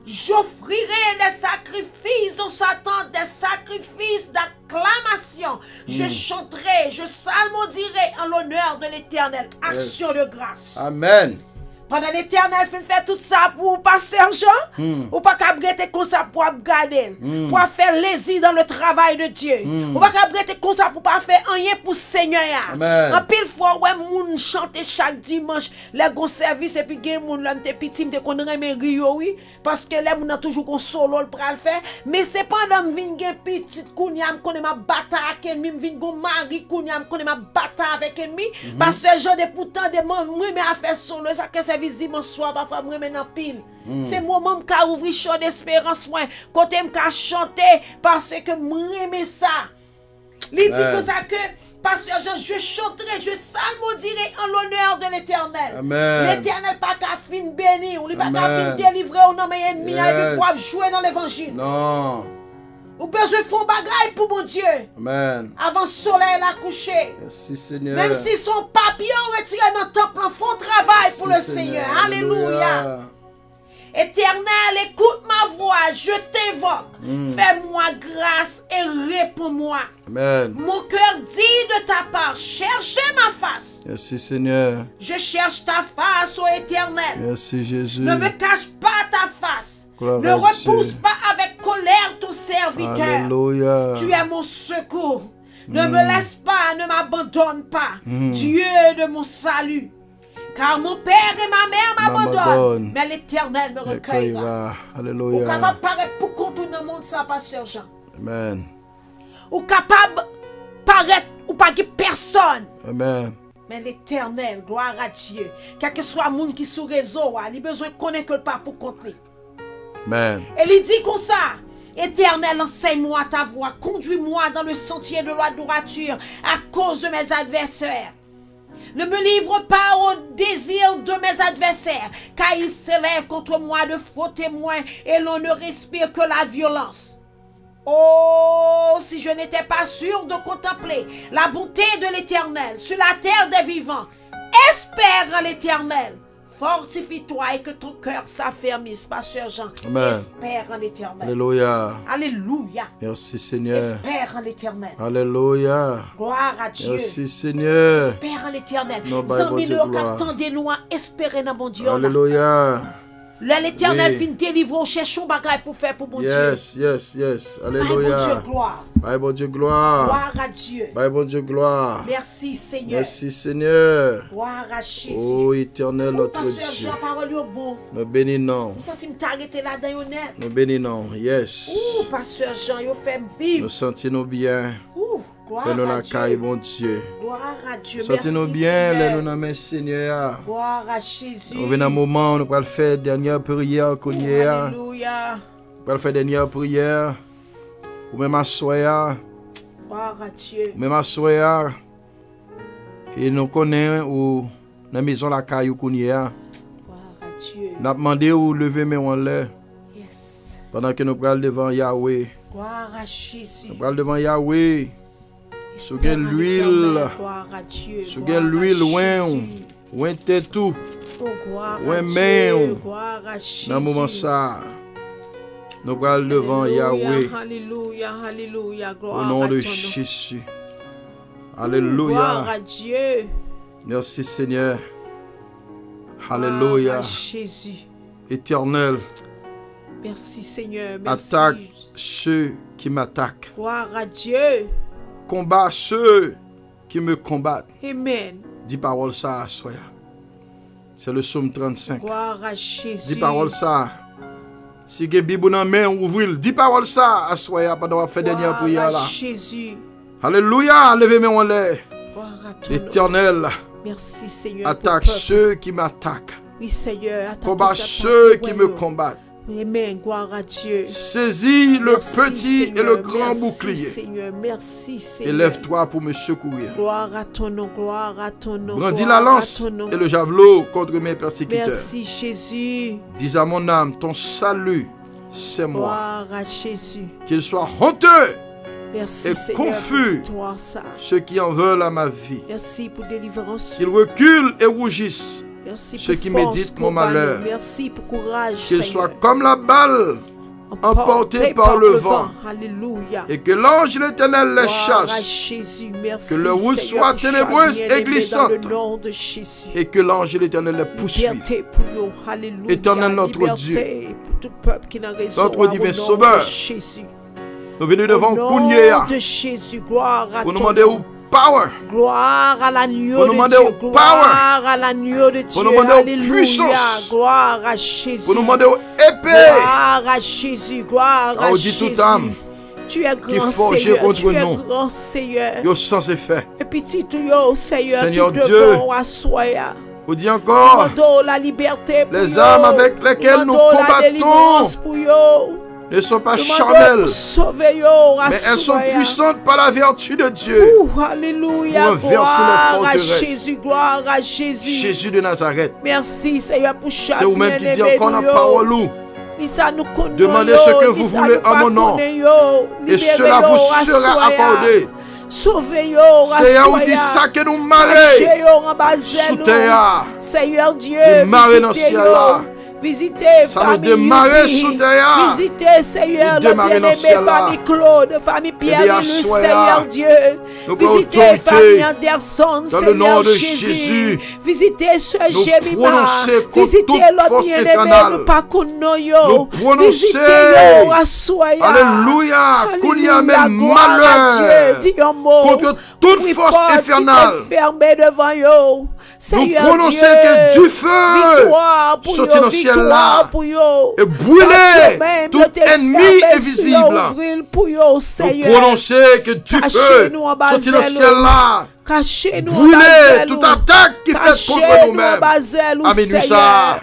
J'offrirai des sacrifices dont Satan, des sacrifices d'acclamation. Je chanterai, je psalmodierai en l'honneur de l'Éternel. Action de grâce. Amen. Pendant l'Éternel fait tout ça pour pasteur Jean, ou pas qu'à brûler comme ça pour garder, pour faire plaisir dans le travail de Dieu. Ou pas qu'à brûler comme ça pour pas faire rien pour Seigneur. Amen. En pile fois ouais moun chante chaque dimanche les gros services et puis gen moun là m'te petit m'te connait mais rio oui parce que les moun a toujours qu'on solo le pral faire mais c'est pendant m'vinn gen petit kounya m'konne ma bataille avec ennemi m'vinn gon mari kounya m'konne ma bataille avec ennemi parce que Jean de pourtant de moi mais à faire solo ça que service dimanche soir parfois moi maintenant pile c'est moment m'ka ouvrir champ d'espérance moi côté m'ka chanter parce que m'aimer ça il dit que ça que pasteur Jean, je chanterai, je psalmodierai en l'honneur de l'Éternel. Amen. L'Éternel pas qu'à fin bénir, ou pas qu'à fin Amen. délivrer au nom de l'ennemi, Yes. et puis pour jouer dans l'évangile. Non. Ou besoin de faire bagaille pour mon Dieu. Amen. Avant le soleil la coucher. Merci Seigneur. Même si son papier retiré dans le temple, font travail pour le Merci, Seigneur. Alléluia. Éternel, écoute ma voix, je t'invoque. Fais-moi grâce et réponds-moi. Amen. Mon cœur dit de ta part, cherchez ma face. Merci Seigneur. Je cherche ta face, ô Éternel. Merci Jésus. Ne me cache pas ta face. Gloire Ne à repousse Dieu. pas avec colère ton serviteur. Alléluia. Tu es mon secours. Ne me laisse pas, ne m'abandonne pas. Dieu de mon salut. Car mon père et ma mère m'abandonnent. M'abandonne. Mais l'Éternel me recueillera. Ou Alléluia. capable de paraître pour contourner le monde, ça, pasteur Jean. Amen. Ou capable de paraître ou pas que personne. Amen. Mais l'Éternel, gloire à Dieu. Quel que soit le monde qui est sous réseau, il a besoin de connaître que le pas pour compter. Amen. Et il dit comme ça. Éternel, enseigne-moi ta voie. Conduis-moi dans le sentier de la droiture à cause de mes adversaires. Ne me livre pas au désir de mes adversaires, car ils s'élèvent contre moi de faux témoins et l'on ne respire que la violence. Oh, si je n'étais pas sûr de contempler la bonté de l'Éternel sur la terre des vivants, espère en l'Éternel. Fortifie-toi et que ton cœur s'affermisse, pasteur Jean. Amen. Espère en l'Éternel. Alléluia. Alléluia. Merci Seigneur. Espère en l'Éternel. Alléluia. Gloire à Dieu. Merci Seigneur. Espère en l'Éternel. Non, bah, Zami bon Dieu, nous gloire. attendez-nous à espérer dans mon Dieu. là. Alléluia. Là, l'Éternel Oui. vient délivrer, cherchons bagaille pour faire pour mon Yes, yes, yes. Dieu. Bye, mon Dieu, Alléluia. gloire. Bye, bon Dieu, gloire. Gloire à Dieu. Bye, bon Dieu, gloire. Merci Seigneur. Merci Seigneur. Gloire à Jésus. Oh, éternel, Oh, notre pasteur Dieu. Jean, parole yo bon. Nous bénissons. Vous sentez me t'arrêter là dans yon net. Nous bénissons. Yes. Ouh, pasteur Jean, yo fait me vivre. Nous sentons bien. Ouh, gloire Fais-nous à la Dieu. caille, bon Dieu. Gloire à Dieu. Sentons-nous Merci, bien, Seigneur. les nous nommons Seigneur. Gloire à Jésus. Nous venons un moment, nous allons faire dernière prière qu'on y a. Alléluia. Nous allons faire dernière prière. Ou même assoyer. Gloire à Dieu. Même assoyer. Et nous connaissons ou dans la maison la caille qu'on y a. Gloire à Dieu. Nous avons demandé ou lever mes en l'air. Yes. Pendant que nous parlons devant Yahweh. Gloire à Jésus. Nous parlons devant Yahweh. Sous Espère gen en l'huile. l'Éternel. Gloire à Dieu. Sous Gloire gen à l'huile loin. Jésus. Ou était tout. Oh, gloire Ouais, à mais Dieu. on- Gloire à Jésus. Dans le moment ça. Nous allons devant Yahweh Alléluia, alléluia, au gloire nom à de ton nom. Jésus. Gloire Alléluia. à Dieu. Merci Seigneur. Gloire Alléluia. à Jésus. Éternel, Merci Seigneur, merci. attaque ceux qui m'attaquent. Gloire à Dieu. Combat ceux qui me combattent. Amen. Dis parole ça à Soya. C'est le psaume 35. Gloire à Jésus. Dis parole ça. Si vous avez Bible dans la main, ouvrez-le. Dis parole ça à Soya pendant la fin dernière prière là. Gloire à Jésus. Alléluia. Levez-moi en l'air. Gloire à ton nom. Éternel, Merci Seigneur. attaque pour peuple. ceux qui m'attaquent. Oui Seigneur. attaque Combat sa ceux parole, qui me royaume. combattent. Amen. Gloire à Dieu. Saisis le Merci, petit Seigneur. et le grand Merci, bouclier. Seigneur. Merci Seigneur. Élève-toi pour me secourir. Gloire à ton nom, gloire à ton nom. Brandis gloire la à lance ton nom. et le javelot contre mes persécuteurs. Merci Jésus. Dis à mon âme, ton salut, c'est moi. Gloire à Jésus. Qu'il soit honteux Merci et Seigneur confus pour toi ça. ceux qui en veulent à ma vie. Merci pour délivrance. Qu'ils reculent et rougissent Merci ceux pour qui force, méditent mon combat, malheur. Merci pour courage. qu'ils Seigneur. soient comme la balle emportés par le vent. Alléluia. et que l'ange de l'Éternel les Gloire à chasse Jésus. Merci. Que le route Seigneur, soit ténébreuse bien-aimé, et glissante. Dans le nom de Jésus. et que l'ange de l'Éternel les poursuive. Liberté pour eux. Alléluia. Éternel notre Liberté Dieu, pour tout peuple qui n'a raison. notre au divin nom sauveur, de Jésus. Nous venons devant Au nom Kounyea de Jésus. Gloire à pour nous ton demander nom. au power, Gloire à l'agneau Pour nous de demander Dieu. au Gloire à l'agneau de Dieu. nous demander au Alléluia. puissance. Gloire à Jésus. pour nous demander au épée. Gloire à Jésus. Gloire à Car on dit Jésus. toute âme Tu es qui grand forge Seigneur. contre Tu es nous. grand Seigneur. Yo sans effet. Et petit tout yo Seigneur. Seigneur qui Dieu, devons assoya. Vous dit encore, Demandons la liberté pour les yo. âmes avec lesquelles nous Demandons la combattons délivrance pour yo. ne sont pas Demandons charnelles, pour sauver yo. mais elles sont assoya. puissantes par la vertu de Dieu. Alléluia. Pour renverser les Gloire à forteresses. Jésus. Gloire à Jésus. Jésus de Nazareth. Merci Seigneur pour chaque C'est vous-même qui dit bien-aimé encore dans nous, la yo. parole où, Ni ça nous connaît, demandez yo, ce que ni vous ça voulez nous en pas mon nom, connaît, yo. et Libérez cela yo, vous sera assoya. accordé. Sauvez yo, Seigneur, vous assoya. dit ça que nous Caché marrer yo en bas sous zèle, terre. Seigneur Dieu, De marrer dans le visitez ciel yo. là. Visitez Ça nous famille démarrer Yubi. sous terre. Visitez Seigneur De le démarrer dans le bien-aimé ciel là. famille Claude, famille Pierre bien, Lilus, assoya. Seigneur Dieu. Nous prenons Visitez autorité famille Anderson, dans le Seigneur nom de Jésus. Jésus. Visitez Sœur Nous Jemima. prononcer contre Visitez toute l'autre force bien-aimé, infernale. nous pas connaissons yo. Nous prononcer. Visitez yo, assoya. Alléluia. Qu'il y a Alléluia, même gloire à malheur Dieu. Dis un mot. contre toute Oui, force porte qui infernale. est fermée devant yo. Nous Seigneur prononcer Dieu. que du feu Victoire pour sorti yo, dans le ciel victoire là pour yo. et brûler Même tout de tes ennemi fermés invisible. sur ouvrir pour yo, Nous Seigneur. prononcer que du feu Cachez-nous en bas sorti dans le zèle. ciel là. Cachez-nous en Brûler bas toute zèle. attaque qui fait contre Cachez-nous en nous-mêmes. bas zèle, À minuit Seigneur. ça.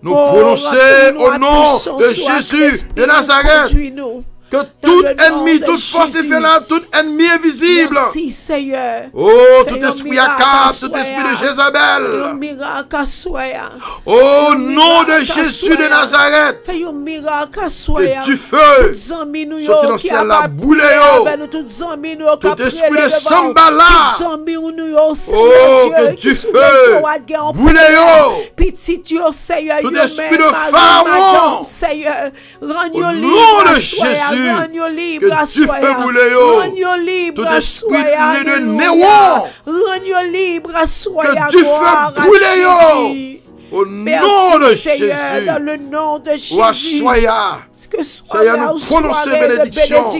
Nous Oh, prononcer remplis-nous au à nom puissance, de soit Jésus l'Esprit de nous Nazareth conduis-nous. que Dans tout le nom ennemi, de toute force Jésus. infernale, tout ennemi invisible, Merci, Seigneur. oh, Fais tout un esprit miracle, Akab, tout soya. esprit de Un Jézabel, miracle à soya. au un nom de miracle, Jésus de soya. Nazareth, Fais un miracle à soya. que du feu Toutes amis nous sorti dans le qui ciel a là, pas boule prié yo. avec nous, toutes amis nous qui a Tout prié esprit de devant. Sambala. Toutes amis nous yo, Seigneur Oh, Dieu, que qui du sous feu les eaux a guerre en boule prière. yo. Petit yo, Seigneur, Tout yo esprit même, de Marie, Pharaon. Madame, Seigneur, rends Au yo nom libre de à soya, Jésus, rends yo libre que à du feu soya, boule yo. rends yo libre Tout à esprit soya, né de alléluia. Néron. Rends yo libre à soya, du feu gloire à boule yo. Jésus. Au Merci, nom de Seigneur, Jésus, dans le nom de Jésus. ou assoya, Que Seigneur, nous prononcer bénédiction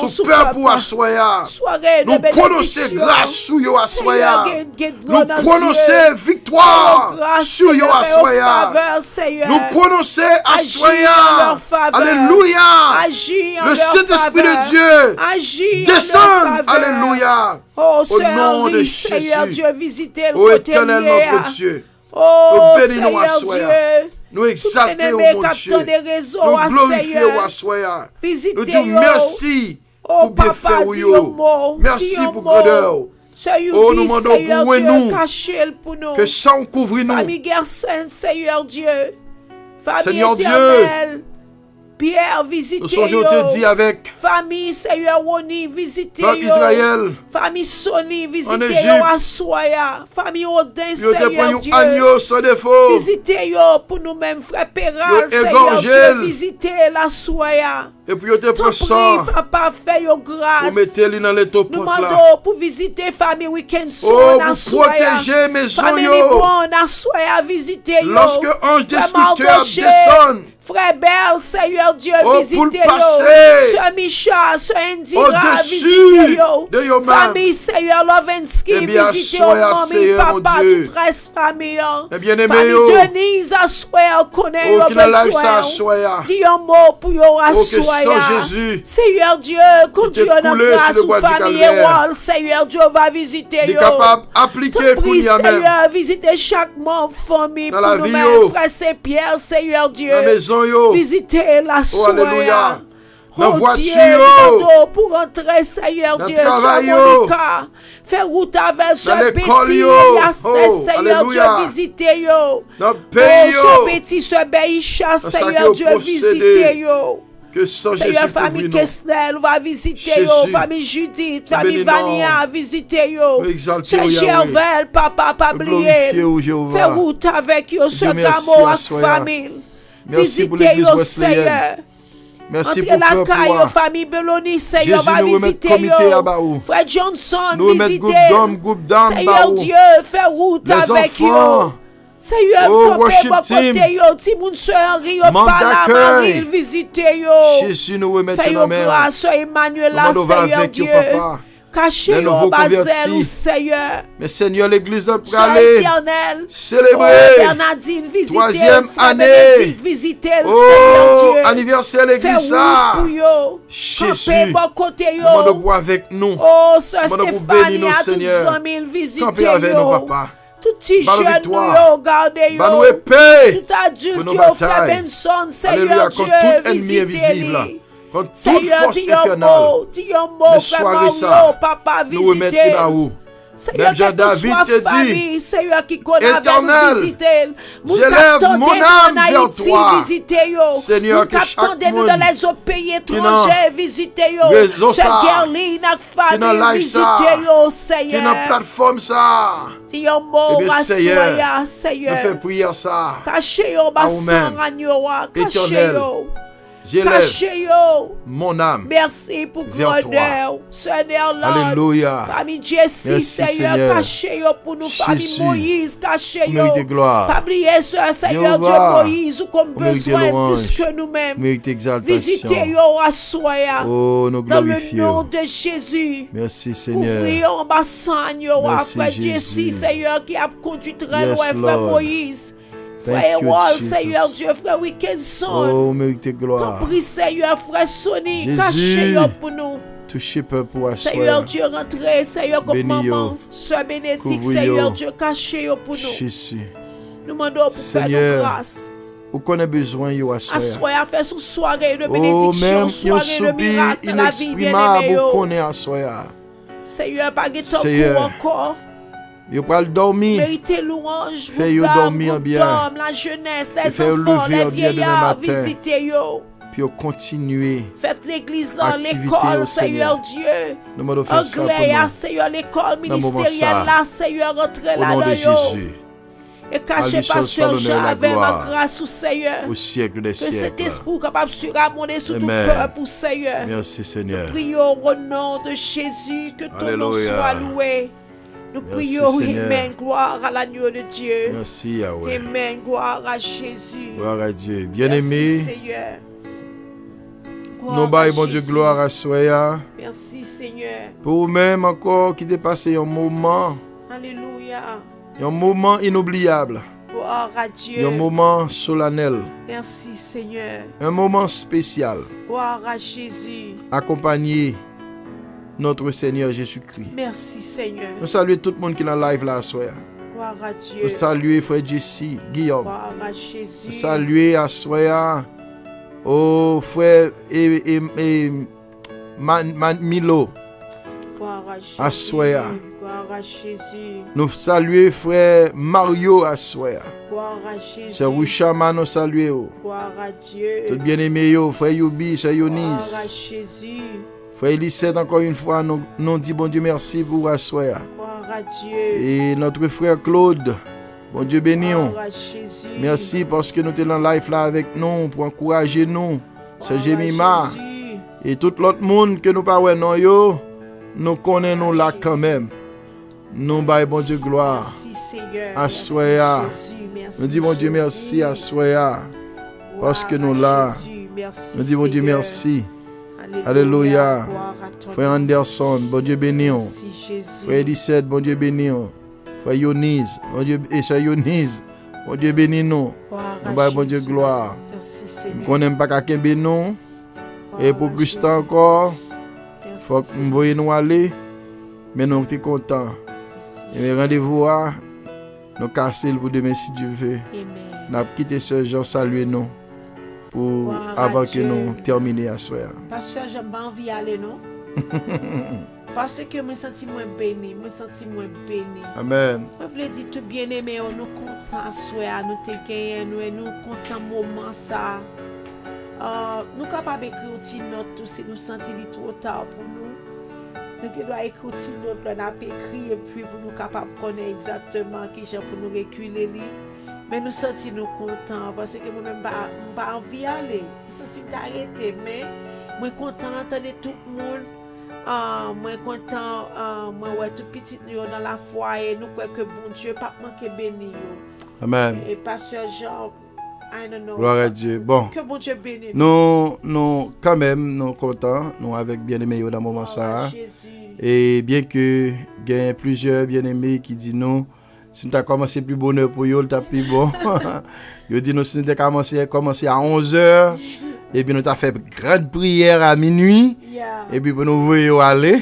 sous peuple ou assoya. Soirée de Nous prononcer bénédiction. grâce sur yo assoya. Seigneur, Nous dans prononcer Dieu. victoire Grâce, sur yo Seigneur, et aux assoya. faveurs, Seigneur. Nous prononcer Agis en assoya. leur faveur. Alléluia. Agis en Le leur Saint-Esprit faveur. de Dieu Agis en leur descend. faveur. Alléluia. Oh, Au Seigneur, nom de Seigneur Jésus. Dieu, visitez le Ô côté éternel lié. notre Dieu, Oh, nous bénissons Seigneur assoya. Dieu. Nous exaltons bien-aimé, mon capteur Dieu. des réseaux, Nous glorifions Seigneur. assoya. Visitez Nous disons yo. merci Oh, pour bien papa, faire dis yo. un mot. Merci Dis un pour mot. grandeur. Seigneur, Oh, dis, nous demandons Seigneur pour Dieu, nous. cachez-le pour nous. Que ça on couvre nous. Famille Gersen, Seigneur Dieu. Famille Seigneur Dieu, éternelle. Pierre, visitez Nous songeons te dire avec famille, Seigneur, Roni, visitez peuple Israël. famille Sony, En visitez Égypte. à Soya. Famille Odin, Yo te Seigneur prend Dieu. un agneau sans défaut. Visitez pour nous-mêmes, frère Péral, Yo Seigneur égorgé. Dieu. Visitez la Soya. Et puis yo te T'en prend sang prie, papa, fais yo pour grâce. mettre lui dans les Nous topotes là. demandons pour visiter famille Weekend Oh, Son à pour Soya. protéger maison Famille yo. Libon à Soya, visitez yo. Lorsque ange Frère destructeur Mardoché, descend. Frère Belle, Seigneur Dieu, Oh, visitez pour le yo. passer. Sœur Micha, Sœur Indira, Au-dessus visitez yo. de yo-même. Famille, Seigneur Lovensky, Eh bien, visitez yo. soyez Mamie, Seigneur, mon papa, Dieu. toute reste famille. Eh bien, aimé Famille yo. Denise, à Soya, connaît Oh, yo qui dans la life ça besoin. soya. Dis un mot pour yo à Oh, que Soya. sans Jésus, Seigneur Dieu, conduis t'es notre coulé grâce sur le sous bois du famille calvaire. Wall. Seigneur Dieu va visiter il est yo. capable d'appliquer Te pour prie, lui même. Seigneur, visiter chaque membre, famille, Dans pour la vie, nous-mêmes, yo. frère Saint-Pierre, Seigneur Dieu. Dans la maison yo. Visiter la Oh, alléluia. soya. Dans Oh voiture, Dieu, yo. bientôt pour entrer, Seigneur Dans Dieu, travail, sur yo. Monica. Faire route avec Dans ce l'école, petit yo. Oh, Seigneur alléluia. Dieu, visiter yo. Dans le Oh, pays ce yo. petit, ce Beïcha, Dans ça Seigneur que Dieu, vous possédez. visiter yo. Que sans Jésus Seigneur, couvre famille nous. Kessler, va visiter yo. Jésus. Famille Judith, Nous famille bénissons. Vania, visiter yo. Nous exaltons Sœur Yahweh. Gervais, papa, pas Nous glorifions oublier. Jéhovah. Fais route avec yo, ce Dieu, merci gamin à à Soya. famille. Merci pour Visiter l'église yo, Wesleyenne. Seigneur. Merci Entre pour la le caille, peuple. famille Beloni, Seigneur, Jésus, va nous remettons visiter comité à yo. Baou. Frère Johnson, Nous remettons visiter. groupe d'hommes, groupe d'âmes, Seigneur Baou. Dieu, fais route Les avec yo. enfants. Seigneur, Oh, campez worship bon team. côté yo. Timoun Soeur Henri, yo Manque pas la d'accueil. Marie, visiter yo. Jésus, nous remettons Fais dans yo main. grâce, Soeur Emmanuel, Nous demandons Seigneur avec Dieu. yo, papa. Cachez Les yo, nouveaux Bazel, convertis. ou Seigneur. Mais Seigneur, l'église a Soeur aller éternelle. célébrer. Oh, Bernardine, visitez. Troisième Frère année. Bénédicte, visitez le Oh, Seigneur Dieu. anniversaire Fais l'église route ça. pour yo. Jésus. Campez bon côté Nous demandons yo. pour avec nous. Oh, Sœur Demandons pour Stéphanie, bénir nous, à toutes Seigneur. 100 000 visitez Campez avec nous, yo. papa. Tout petit Par nos jeune victoires. yo, gardez Bah nous yo. épée. Tout adulte pour nos yo, frère batailles. Benson, Alléluia. Seigneur Contre Dieu, tout ennemi invisible. visitez-les. Contre toute Seigneur, force dis un infernale. mot, dis un mot, Mais frère soirée ça, Mario, papa, nous remettons visitez. là où. Seigneur, Même Jean-David quelle que te soit dit, famille, Seigneur qui connaît avec Éternel, nous visiter. j'élève mon âme vers toi. Visiter yo. Seigneur, que chaque nous monde dans les autres pays qui étrangers, visiter yo. réseau Sœur ça, Gerline, avec qui dans famille, live ça, visiter yo, qui dans Seigneur. plateforme ça. Dis un mot, Eh bien, Seigneur, rassoya, nous Seigneur. fait prière ça. Cachez yo, à bas vous-même. sang agneau, cachez Éternel, yo. J'élève Cachez yo. mon âme. Merci pour vers grandeur. Sœur Nerland. Alléluia. Famille Jessie, Merci, Seigneur, Seigneur. cachez yo pour nous. Famille Jésus. Moïse, cachez Vous yo. méritez gloire. Pas oublier, Sœur Seigneur Dieu Jéhovah. Moïse, ou comme Vous méritez besoin louange. plus que nous-mêmes. Vous méritez exaltation. Visitez yo à Soya. Oh, nous Dans le glorifions. nom de Jésus. Merci Seigneur. Ouvrons en bassin, yo, Merci, frère Jésus. Jessie, Seigneur, qui a conduit très Yes, loin, frère Lord. Moïse. Thank Frère you, Wall, Jesus. Seigneur Dieu, frère Weekend Son. Oh, méritez gloire. Ton prix, Seigneur, frère Sonny, Jésus. cachez-yo pour nous. Touchez peuple pour Seigneur asseoir. Dieu, rentrez, Seigneur, comme Bénis-yo. maman, Soeur Bénédicte, Couvre-yo. Seigneur Dieu, cachez-yo pour nous. Jésus. Nous demandons pour faire Seigneur. nos grâces. Ou qu'on a besoin yo asseoir. Assoyez à faire sous soirée de Oh, bénédiction, même yon soirée de soubi miracle dans la vie inexprimable bien-aimée. ou yo. qu'on est asseoir. Seigneur, pas de temps Seigneur. pour encore. Yo pral dormir. Méritez louange, Fais yo dormir bien. la jeunesse, Et les fais yo enfants, lever les bien demain vieillards, matin. visitez yo. Puis yo continuer. Faites l'église dans Activité l'école, au Seigneur Dieu. Nous m'avons faire ça pour Anglais, nous. Seigneur, l'école Dans le moment ministérielle ça. là, Seigneur, rentrez Au là nom dans de yo. Jésus. Et cachez À lui seul soit Pasteur l'honneur et Jean la avec ma gloire. grâce au Seigneur. Au siècle des Que cet siècles. esprit capable de surabonder sur tout Amen. cœur pour Seigneur. Merci Seigneur. Prions au nom de Jésus, que ton nom Alléluia. soit loué. Nous Merci, prions, Seigneur. Amen, gloire à l'agneau de Dieu. Merci Yahweh. Amen, gloire à Jésus. Gloire à Dieu. Merci, Bien-aimé, Seigneur. Gloire nous à baillons bon Dieu Jésus. gloire à Soya. Merci, Seigneur. Pour vous-même encore qui t'est passé un moment inoubliable. Gloire à Dieu. Un moment solennel. Merci, Seigneur. Un moment spécial. Gloire à Jésus. Accompagné notre Seigneur Jésus-Christ. Merci, Seigneur. Nous saluons tout le monde qui est dans le live là, Soya. Gloire à Dieu. Nous saluons frère Jesse, Guillaume. Gloire à Jésus. Nous saluons à Soya. Oh frère Milo. Gloire à Jésus. à Soya. Gloire Gloire à Jésus. Nous saluons frère Mario Assoya. Gloire à Jésus. Sœur Wishama, nous saluons. Gloire à Dieu. Tout bien-aimé, frère Youbi, sœur Gloire à Yonis. Jésus. Frère Elisette, encore une fois, nous dit bon Dieu merci pour Assoya. Gloire à Dieu. Et notre frère Claude, bon Dieu béni. Gloire à Jésus. Merci parce que nous sommes dans live là avec nous pour encourager nous. Sœur Gloire à Jemima Jésus. et tout l'autre monde que nous pas ouais non yo, nous connaissons là quand même. Nous baillons bon Dieu gloire. Merci Seigneur. Assoya. Merci, Jésus. Merci, Nous disons bon Dieu merci à Soya. Parce que nous là. Nous disons bon Dieu merci. Alléluia. Frère Anderson, bon Dieu béni. Merci Jésus. Frère Elisette, bon Dieu béni. Frère Yonis, bon Dieu et Sœur Yonis, bon Dieu béni nous. Nous baillons bon Dieu gloire. Merci Seigneur. Nous n'aime pas qu'à nous. Et pour plus temps encore, faut que nous voyons nous aller. Mais nous sommes contents. Et rendez-vous à nous casser pour demain si Dieu veut. Amen. Nous avons quitté ce Jean, saluer nous pour avant que nous terminions à soir. Pasteur, j'aime pas envie d'aller, non? Parce que je me sens moins béni, Amen. Je voulais dire tout bien aimé, nous contents à soir, nous te gagnons, nous contents moment ça. Nous capables d'écrire une note si nous sentons trop tard pour nous. Nous devons écrire une note, nous avons écrit et puis pour nous capables de connaître exactement qui est pour nous reculer. Mais nous sentons nous contents parce que moi-même pas envie d'aller. Nous sentons d'arrêter, mais moi content d'entendre tout le monde. Moi content, moi ouais tout petit nous dans la foi et nous croyons que bon Dieu pas manquer béni. Amen. Et pasteur Jean, I don't know. Gloire à Dieu. Bon. Que bon Dieu bénisse. Nous quand même nous contents, nous avec bien-aimés dans le moment ça. Et bien que il y a plusieurs bien-aimés qui disent non, si nous avons commencé plus bonheur pour eux, c'est plus bon. Ils disent nous si nous avons commencé à 11h et puis nous avons fait grande prière à minuit. Yeah. Et puis pour nous voyons aller.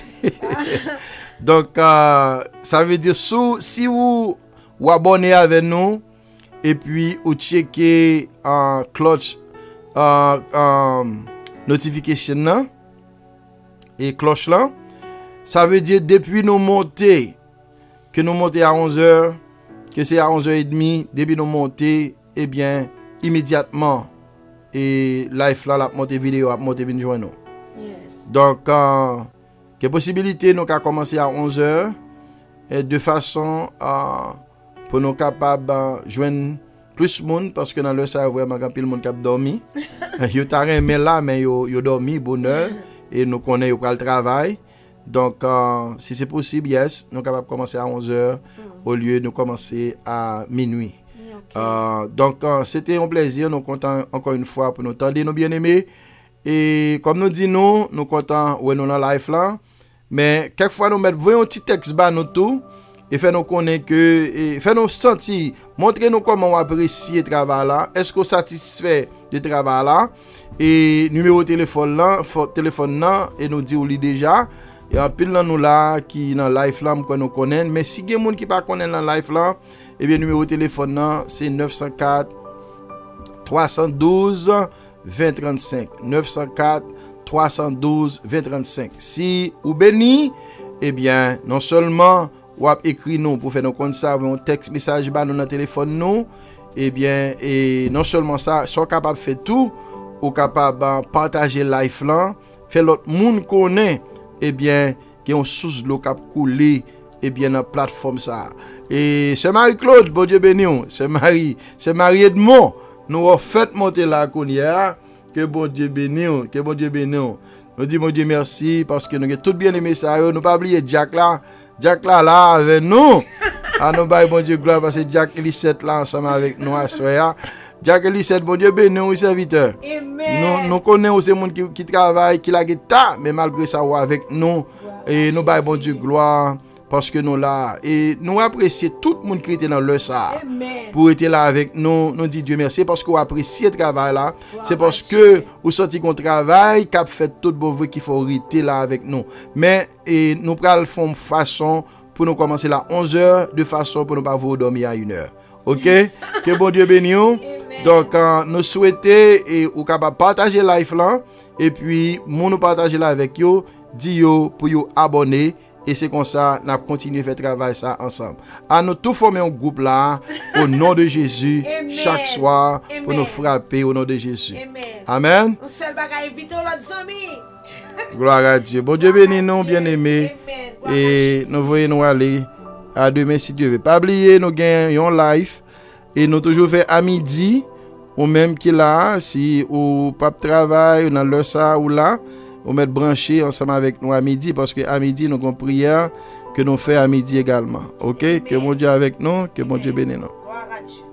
Donc ça veut dire si vous abonnez avec nous et puis vous checkez cloche notification là et cloche là, ça veut dire depuis nous monter que nous montons à 11h, que c'est à 11h30, depuis nous monter, eh bien immédiatement et live là la monter vidéo a monter venir joindre nous. Yes. Donc quelle possibilité nous qu'à commencer à 11h et de façon pour nous capable joindre plus de monde parce que dans le ça vraiment quand pile monde qui a dormi. Yo t'a remis là mais yo dormi bonne heure et nous connaît yo le travail. Donc si c'est possible, yes, nous capable commencer à 11h au lieu de commencer à minuit. Okay. Donc c'était un plaisir, nous contents encore une fois pour nous tendre nos bien-aimés et comme nous dit nous contents ouais nous dans live là mais quelquefois nous mettre voyons un petit texte bas nous tout et faire nous connaître que et faire nous sentir montrer nous comment on apprécie le travail là, est-ce qu'on satisfait du travail là et numéro téléphone là et nous dit ou li déjà et en pile nous là qui dans live là nous connaît mais si quelqu'un monde qui pas connaît dans live là et bien numéro téléphone là c'est 904 312 2035 904 312 2035. Si ou béni eh bien non seulement ou écrit nous pour faire nous compte ça un texte message ba nous dans téléphone nous eh bien et non seulement ça sont capable faire tout ou capable partager live là faire l'autre monde connaît eh bien qui ont source l'eau cap couler eh bien dans plateforme ça et c'est Marie-Claude bon Dieu béni c'est Marie Edmond nous a fait monter la Kounia que bon Dieu béni nous dit bon Dieu merci parce que nous avons tout bien aimé ça nous pas oublier Jack là avec nous nous bail bon Dieu gloire parce que Jack Elisette là ensemble avec nous à soya Jack Elisette bon Dieu béni nous serviteur. Amen. Nous connaissons ces monde qui travaille qui la guitare mais malgré ça avec nous et nous bail bon Dieu gloire parce que nous là et nous apprécions tout le monde qui était dans le ça pour être là avec nous dit Dieu merci parce qu'on apprécie le travail là c'est parce que vous senti qu'on travaille qu'a fait tout bon vrai qu'il faut rester là avec nous mais et nous pral font façon pour nous commencer là 11h de façon pour nous pas vous dormir à 1h. OK que bon Dieu bénisse. Donc nous souhaitons et ou capable partager live là et puis nous partager là avec yo dit yo pour yo abonner et c'est comme ça n'a continué à faire travail ça ensemble. À nous tout former un groupe là au nom de Jésus chaque soir pour nous frapper au nom de Jésus. Amen. On seul bagay inviter l'autre ami. Gloire à Dieu. Bon Dieu bénit nous bien-aimés et nous voyons nous aller à demain si Dieu veut. Pas oublier nous gagnons live et nous toujours fait à midi ou même qui là si ou pas travail ou dans l'heure ça ou là on met branché ensemble avec nous à midi parce que à midi nous avons prière que nous fait à midi également. OK, que mon Dieu avec nous, que mon Dieu bénisse nous. Gloire à Dieu.